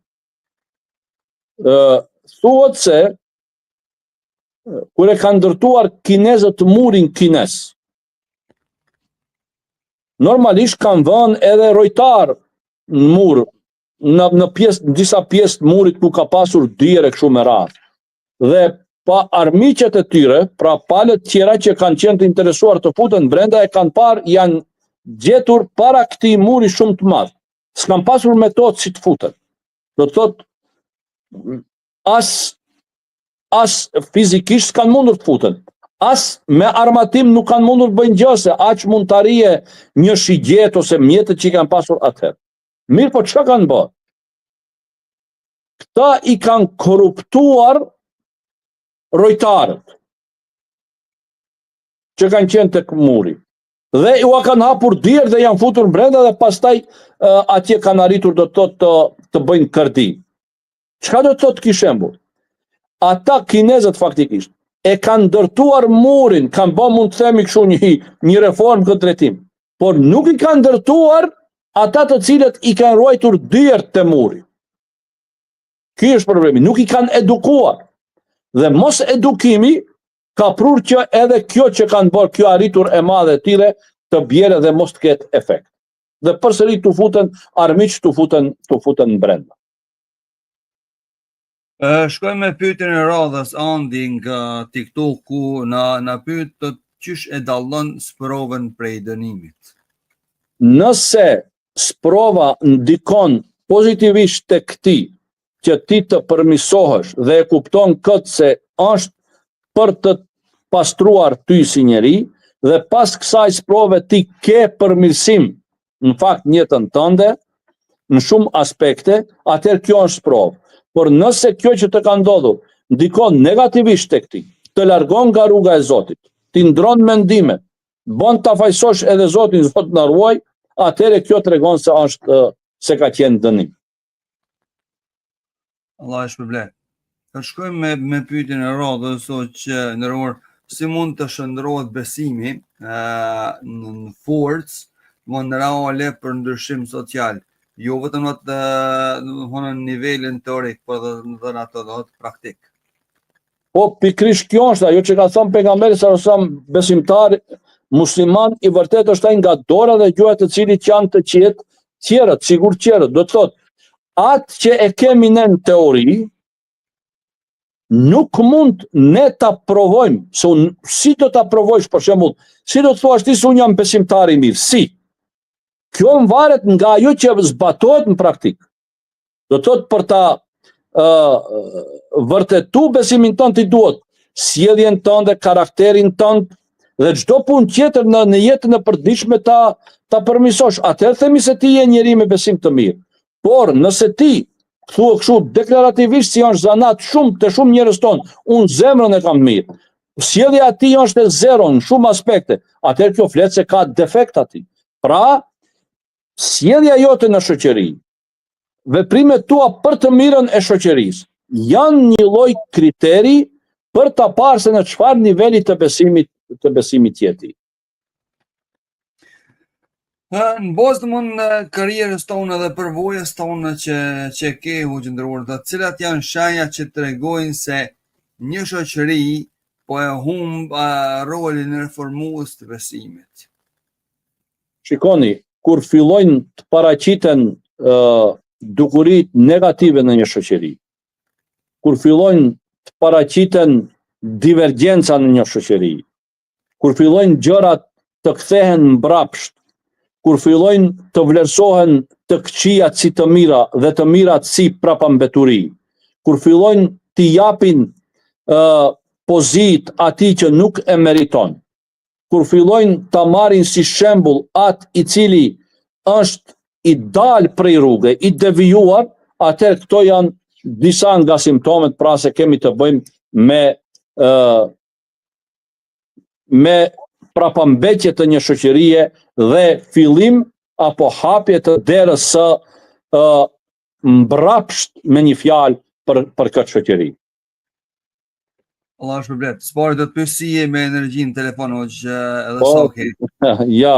Thuhet se kur e kanë ndërtuar kinezët murin kines, normalisht kanë vënë edhe rojtar në mur, në disa pjesë të murit ku ka pasur dyre kështu me radhë. Dhe pa armiqet e tyre, pra palët tjera që kanë qenë të interesuar të futen brenda, e kanë parë janë gjetur para këtij muri shumë të madh. S'kan pasur metodë si të futen. Do të thotë as fizikisht s'kan mundur të futen. As me armatim nuk kanë mundur të bëjnë gjë, se aq mund të arrije një shigjet ose mjetët që i kanë pasur atëherë. Mirë, po çka kanë bërë? Këta i kanë korruptuar rojtarët që kanë qenë tek muri. Dhe u kanë hapur dyert dhe janë futur brenda dhe pastaj atje kanë arritur do të thotë të bëjnë kërdi. Çka do të thotë ky shembull? Ata kinezët faktikisht e kanë ndërtuar murin, kanë bërë mund të themi kështu një reformë këtë drejtim, por nuk i kanë ndërtuar ata të cilët i kanë ruajtur dyert të muri. Ky është problemi, nuk i kanë edukuar. Dhe mos edukimi ka prur që edhe kjo që kanë bërë, kjo arritur e madhe e tyre të bjerë dhe mos të ketë efekt. dhe përsëri të futen armiq të futen në brenda. Shkojmë me pyetjen e radhës Andi nga TikToku na pyet të qysh e dallon sprovën prej dënimit. Nëse sprova ndikon pozitivisht tek ti që ti të përmirësohesh dhe e kupton këtë se është për të pastruar ty si njeri dhe pas kësaj sprove ti ke përmirësim në fakt në jetën tënde në shumë aspekte, atëherë kjo është sprovë. Por nëse kjo që të ka ndodhur ndikon negativisht tek ti, të largon nga rruga e Zotit, ti ndron mendimet, bën ta fajsosh edhe Zotin, Zot na ruaj, atëherë kjo tregon se ka qenë dënim. Allah e shpërblet. Shkojmë me pyetjen e radhës, që ndërruar, si mund të shndrohet besimi në forcë, në reale për ndryshim social, jo vetëm në nivelin teorik, por edhe në ato praktik. Po pikrisht kjo është ajo që ka thënë pejgamberi sallallahu alajhi wasallam, besimtar musliman i vërtet është ai nga dora dhe gjuha të cilit janë të qerët, sigurt qerët, do të thotë atë që e kemi ne në teori, nuk mund ne ta provojmë, si do ta provojsh për shembull, si do të thuash ti se unë jam besimtar i mirë, si? Kjo varet nga ajo që zbatohet në praktik. Do të thotë për ta vërtetu besimin tënd ti duhet sjelljen tënde, karakterin tënd dhe çdo punë tjetër në jetën e përditshme ta përmirësosh. Atëherë themi se ti je njeri me besim të mirë. Por nëse ti thua kështu deklarativisht si është zanat të shumë njerëz tonë, unë zemrën e kam mirë, sjellja e tij është e zero në shumë aspekte, atëherë kjo flet se ka defekt aty. Pra, sjellja jote në shoqëri, veprimet tua për të mirën e shoqërisë, janë një lloj kriteri për ta parë se në çfarë niveli të besimit je ti. Në bazë të karrierës tonë dhe përvojës tonë që ke hoxhëndruar, të cilat janë shenjat që tregojnë se një shoqëri po e humb rolin e reformues të besimit? Shikoni, kur fillojnë të paraqiten dukuritë negative në një shoqëri, kur fillojnë të paraqiten divergjenca në një shoqëri, kur fillojnë gjërat të kthehen mbrapsht, kur fillojnë të vlerësohen të këqijat si të mira dhe të mirat si prapambeturi, kur fillojnë të japin pozitë atij që nuk e meriton, kur fillojnë ta marrin si shembull atë i cili është i dal prej rruge, i devijuar, atëherë këto janë disa nga simptomet, pra se kemi të bëjmë me prapambetje të një shoqërie dhe fillim apo hapje të derës së mbrapsht me një fjalë për këtë shoqëri. Allah shpërblet. Spari do të pyes si je me energjinë në telefon, edhe sa okay. Ja,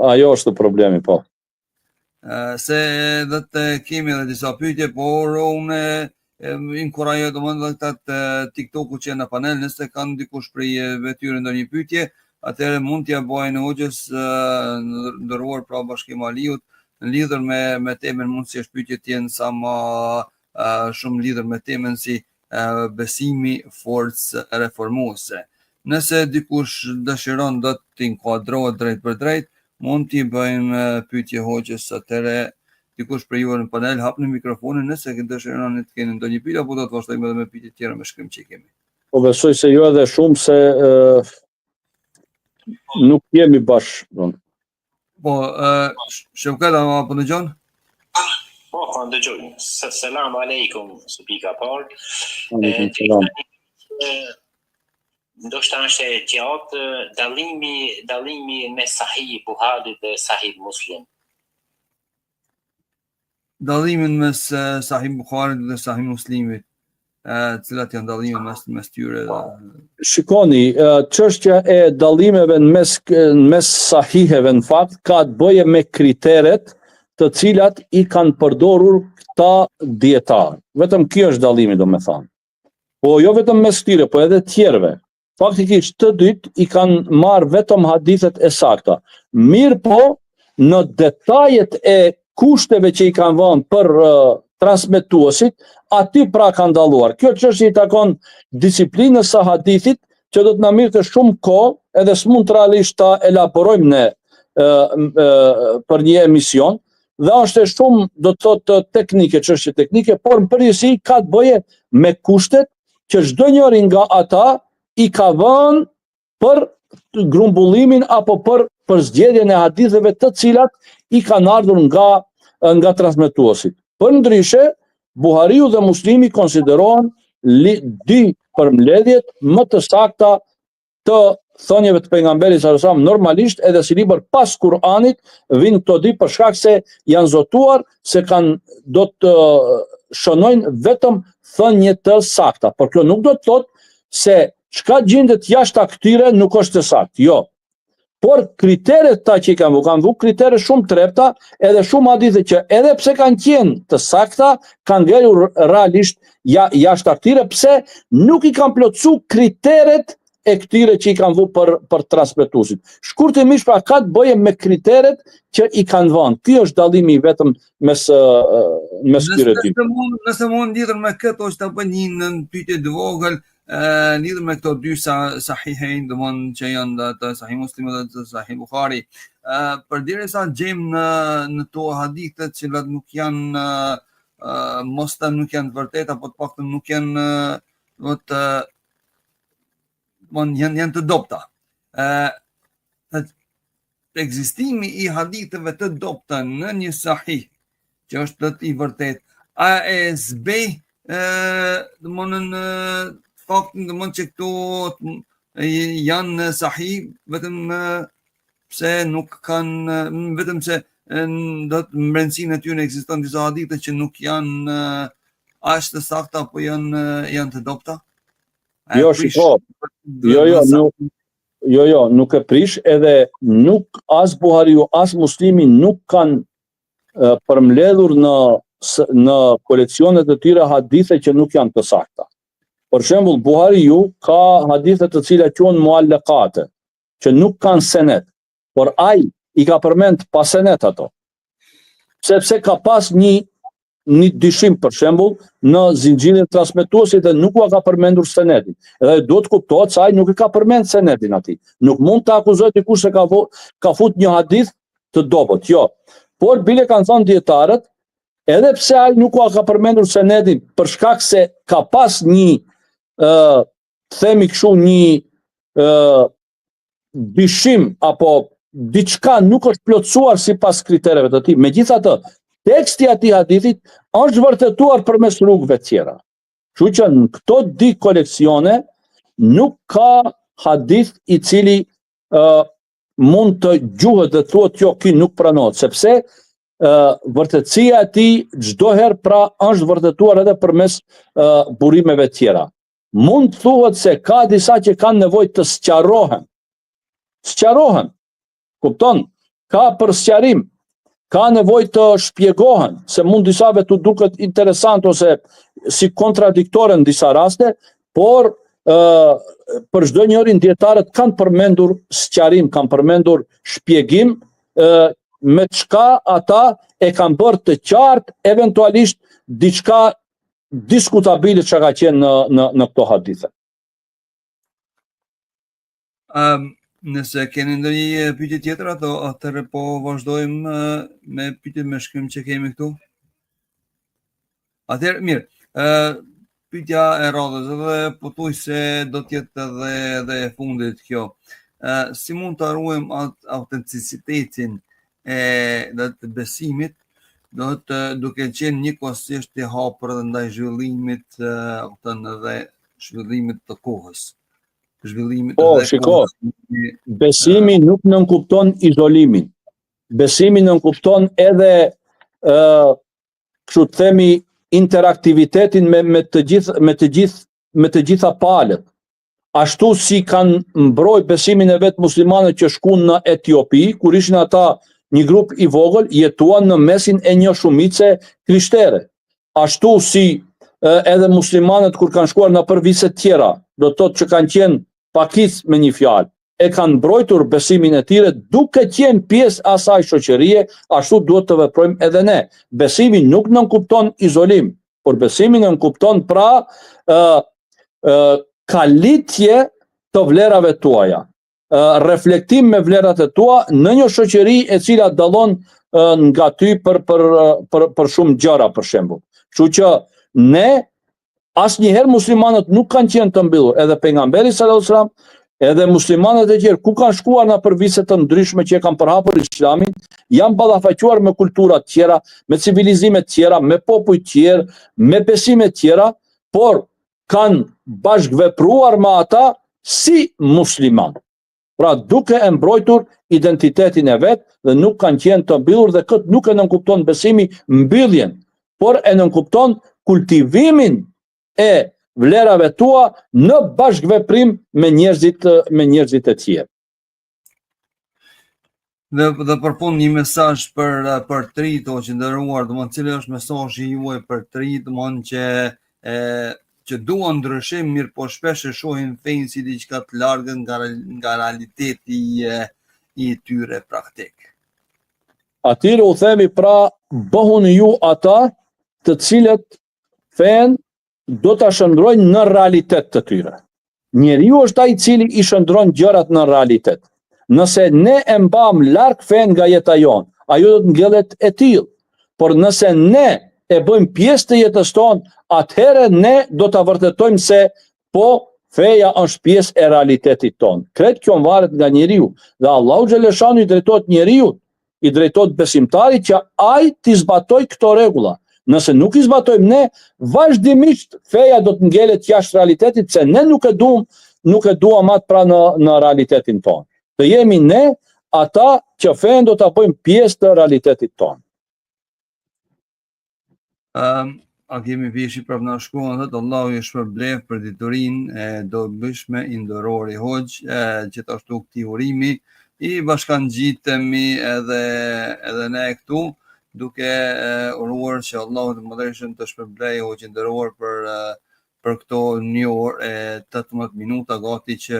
ajo është problemi, po. Se dhe të kemi edhe disa pyetje, por unë inkurajoj domethënë këta TikToku që në panel, nëse kanë dikush prej vetyre ndonjë pyetje, atëherë mund t'ja bëjnë hoxhës ndëruar pra Bashkim Aliut në lidhur me temën, mund si është pyetje të jenë sa më shumë lidhur me temën si besimi forcë reformuese. Nëse dikush dëshiron do të inkuadrohet drejt për drejt, mund t'i bëjmë pyetje hoxhës, atëherë dikush për juve në panel hapni mikrofonin nëse dëshironi të keni ndonjë pyetje, apo do të vazhdojmë edhe me pyetje tjera me shkrim që kemi. Po besoj se jo edhe shumë se nuk jemi bashkë. Po, Shevkat, apo dëgjon? Po, ndëgjoj. Selam aleikum, së pika parë. Ndoshta është e gjatë dallimi me Sahih Buharit dhe Sahih Muslim. Dallimin mes Sahih Buharit dhe Sahih Muslimit, cilat janë dallimet mes tyre? Shikoni, çështja e dallimeve në mes sahiheve në fakt ka të bëjë me kriteret të cilat i kanë përdorur këta dietarë. Vetëm kjo është dallimi, domethënë. Po jo vetëm mes tyre, po edhe tjerëve. Faktikisht të dytë i kanë marrë vetëm hadithet e sakta. Mirë po, në detajet e kushteve që i kanë vënë për transmetuesit, aty pra ka ndalluar. Kjo çështje i takon disiplinës së hadithit, që do të na mirë të shumë kohë, edhe s'mund realisht ta elaborojmë ne për një emision, dhe është e shumë, do të thotë, teknike, çështje teknike, por në përgjithësi ka të bëje me kushtet që çdo njëri nga ata i ka vënë për grumbullimin apo për zgjedhjen e haditheve të cilat i kanë ardhur nga transmetuesit. Përndryshe, Buhariu dhe Muslimi konsiderohen dy përmbledhjet më të sakta të thënieve të pejgamberit sallallahu alajhi wasallam. Normalisht edhe si libër pas Kur'anit vijnë këto dy për shkak se janë zotuar se do të shënojnë vetëm thënie të sakta. Por kjo nuk do të thotë se çka gjendet jashtë këtyre nuk është e saktë. Jo. Por kriteret ta që i kanë vu kritere shumë trepta, edhe shumë hadithe që edhe pse kanë qenë të sakta, kanë ngelur realisht jashtë këtyre, pse nuk i kanë plotësu kriteret e këtyre që i kanë vu për transmetuesit. Shkurtimisht pra ka të bëje me kriteret që i kanë vënë. Ky është dallimi vetëm mes këtyre dy. Nëse mund lidhur me këtë ose ta bëni një pyetje të vogël, lidhur me këto dy sahihein, domthonjë që janë të Sahih Muslimi dhe të Sahih Buhari, përderisa gjejmë në to hadithe të cilat nuk janë mos të nuk janë të vërteta, apo të paktën nuk janë janë të dobta. Ekzistimi i haditheve të dobta në një sahih që është i vërtet, a e zbej faktin që këto janë sahih vetëm pse nuk kanë, vetëm se do të brendësinë e tyre ekziston disa hadithe që nuk janë aq të sakta apo janë të dobta? Jo, shiko. Jo, nuk e prish, edhe nuk as Buhariu as Muslimi nuk kanë përmbledhur në koleksionet e tyre hadithe që nuk janë të sakta. Për shembull, Buhariu ka hadithe të cilat quhen muallaqate, që nuk kanë senet, por ai i ka përmend pa senet ato. Sepse ka pas një dyshim, për shembull, në zinxhirin e transmetuesit dhe nuk ka përmendur senetin. Edhe do të kuptohet se ai nuk e ka përmend senetin atij. Nuk mund të akuzojë dikush se ka fut një hadith të dobët, jo. Por bile kanë thënë dietarët, edhe pse ai nuk ka përmendur senetin për shkak se ka pas një themi kështu një dyshim apo diçka nuk është plotësuar sipas kritereve të tij. Megjithatë, teksti i atij hadithit është vërtetuar përmes rrugëve të tjera. Kështu që në këto dy koleksione nuk ka hadith i cili mund të gjuhet dhe thuhet jo, ky nuk pranohet, sepse vërtetësia e tij çdo herë pra është vërtetuar edhe përmes burimeve të tjera. Mund të thuhet se ka disa që kanë nevojë të sqarohen. Sqarohen. Kupton? Ka për sqarim. Ka nevojë të shpjegohen, se mund disave të duket interesant ose si kontradiktore në disa raste, por për çdo njërin dietarët kanë përmendur sqarim, kanë përmendur shpjegim, me çka ata e kanë bërë të qartë eventualisht diçka diskutabile që ka qenë në këto hadithe. Nëse keni ndonjë pyetje tjetër, atëherë po vazhdojmë me pyetjet me shkrim që kemi këtu. Atëherë, mirë. Pyetja e radhës edhe pothuajse do të jetë edhe e fundit kjo. Si mund të ruajmë autenticitetin e besimit, duke qenë njëkohësisht i hapur edhe ndaj zhvillimit dhe zhvillimit të kohës. Shiko, besimi nuk nënkupton izolimin. Besimi nënkupton edhe kështu të themi interaktivitetin me të gjitha palët. Ashtu si kanë mbroj besimin e vetë muslimanët që shkuan në Etiopi, kur ishin ata një grup i vogël, jetuan në mesin e një shumice krishtere. Ashtu si edhe muslimanët kur kanë shkuar në përvise tjera, do të thotë që kanë qenë pakicë me një fjalë, e kanë mbrojtur besimin e tyre duke qenë pjesë asaj shoqërie, ashtu duhet të veprojmë edhe ne. Besimi nuk nënkupton izolim, por besimi nënkupton pra kalitje të vlerave tuaja, reflektim me vlerat e tua në një shoqëri e cila dallon nga ty për shumë gjëra, për shembull. Kështu që ne asnjëherë muslimanët nuk kanë qenë të mbyllur, edhe pejgamberi sallallahu alajhi wasallam, edhe muslimanët e tjerë ku kanë shkuar në përvise të ndryshme që e kanë përhapur islamin, janë ballafaquar me kultura të tjera, me civilizime të tjera, me popull të tjerë, me besime të tjera, por kanë bashkëvepruar me ata si musliman. Pra duke e mbrojtur identitetin e vet dhe nuk kanë qenë të mbyllur, dhe këtë nuk e nënkupton besimi mbylljen, por e nënkupton kultivimin e vlerave tua në bashkëveprim me njerëzit e tjerë. Dhe përpun një mesazh për të rinjt që nderuar, domethënë cili është mesazhi juaj për të rinjt, domethënë që duan ndryshim, mirë po shpesh e shohin fenë si diçka të largët nga realiteti i tyre praktik. Atyre u themi pra, bëhuni ju ata të cilët fenë do ta shndrojnë në realitet të tyre. Njeriu është ai i cili i shndron gjërat në realitet. Nëse ne e mbam larg fen nga jeta jonë, ajo do të ngjellet e tillë. Por nëse ne e bëjmë pjesë të jetës tonë, atëherë ne do ta vërtetojmë se po feja është pjesë e realitetit tonë. Kretë kjo varet nga njeriu, dhe Allahu xhaleshanu i drejtohet njeriu, i drejtohet besimtarit që ai t'i zbatoj këto rregulla. Nëse nuk i zbatojmë ne, vazhdimisht feja do të ngjelet jashtë realitetit, se ne nuk e duam atë pra në realitetin tonë. Të jemi ne ata që fenë do të bëjmë pjesë të realitetit tonë. A kemi vishi për në shkuan dhe të Allahu i shpërblef për diturinë e dobishme i ndërori hoxh, gjithashtu këtij urimi i bashkangjitemi edhe ne këtu, duke uruar që Allahu të mëdhëshëm të shpërblej hoxhin nderuar për këto 1 orë e 18 minuta gati që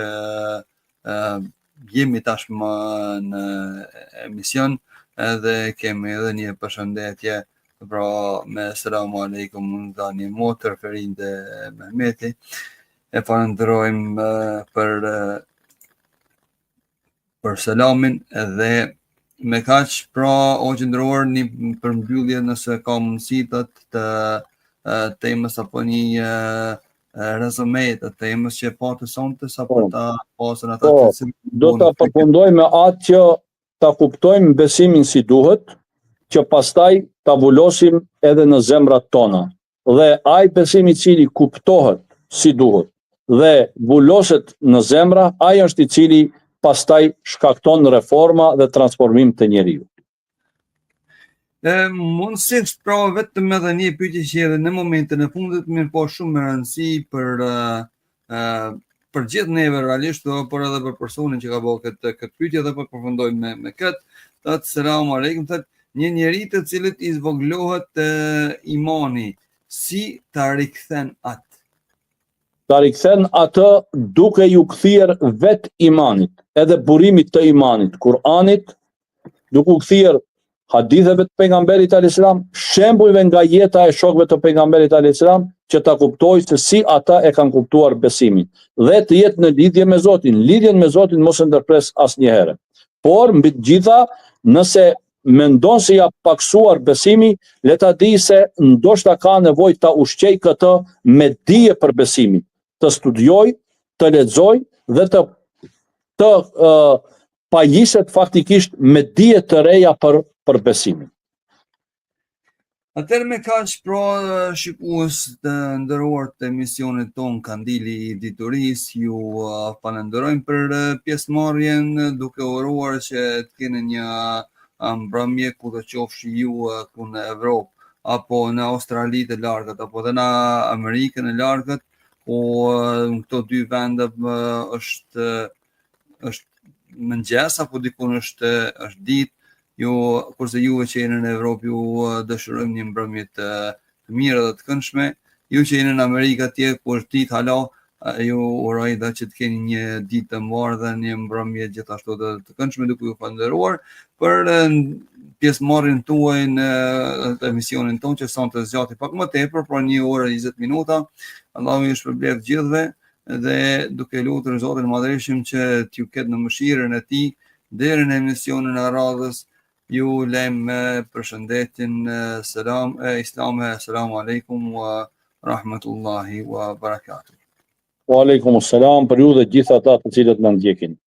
jemi tashmë në emision, edhe kemi edhe një përshëndetje pra me selamu alaikum nga një motër Ferinde Mehmeti. E falenderojmë për selamin edhe me kaq, pra o qëndruar një përmbyllje nëse ka mundësi të temës apo një rezume të temës që pa të sonte apo ta pasën ata që do ta përfundojmë me atë që ta kuptojmë besimin si duhet, që pastaj ta vulosim edhe në zemrat tona. Dhe ai besim i cili kuptohet si duhet dhe vuloset në zemra, ai është i cili pastaj shkakton reforma dhe transformim të njeriu. Mundësisht pra vetëm edhe një pyetje që edhe në momentin e fundit, mirë po shumë me rëndësi për gjithë neve realisht, por edhe për personin që ka bërë këtë pyetje, dhe po përfundojmë me këtë. Thotë selam aleikum, thotë një njeri të cilit i zvoglohet imani, si ta rikthen atë? Ta rikthen atë duke ju kthyer vet imanit, edhe burimit të imanit, Kur'anit, duke u kthyer haditheve të pejgamberit alayhis salam, shembujve nga jeta e shokëve të pejgamberit alayhis salam, që ta kuptojë se si ata e kanë kuptuar besimin, dhe të jetë në lidhje me Zotin. Lidhjen me Zotin mos e ndërpres asnjëherë. Por mbi të gjitha, nëse mendon se ja paksuar besimi, le ta di se ndoshta ka nevojë ta ushqej këtë me dije për besimin, të studioj, të lexoj dhe të pajjiset faktikisht me dije të reja për besimin. Atëherë me kaq, pra shikues të nderuar të emisionit ton Kandili i Diturisë, ju falenderojmë për pjesëmarrjen, duke uruar që të keni një mbrëmje ku të qofshi ju ku në Evropë, apo në Australi të largët, apo dhe në Amerikën e largët, ku në këto dy vende është mëngjes apo dikun është ditë. Kurse juve që jeni në Evropë, ju dëshirojmë një mbrëmje të mirë dhe të këndshme. Ju që jeni në Amerikë atje ku është ditë hala, Ju uroj dhe që të keni një ditë të mbarë dhe një mbrëmje gjithashtu të këndshme, duke ju falënderuar për pjesëmarrjen tuaj në emisionin tonë që sonte zgjati pak më tepër, por 1 orë 20 minuta. Allahu ju shpërblet gjithëve dhe duke lutur Zotin Madhërisht që t'ju ketë në mëshirën e Tij deri në emisionin e radhës. Ju lem me përshëndetjen islame, assalamu alaikum wa rahmatullahi wa barakatuh. Wa alaikum assalam për ju dhe gjithë ata të cilët na ndjekin.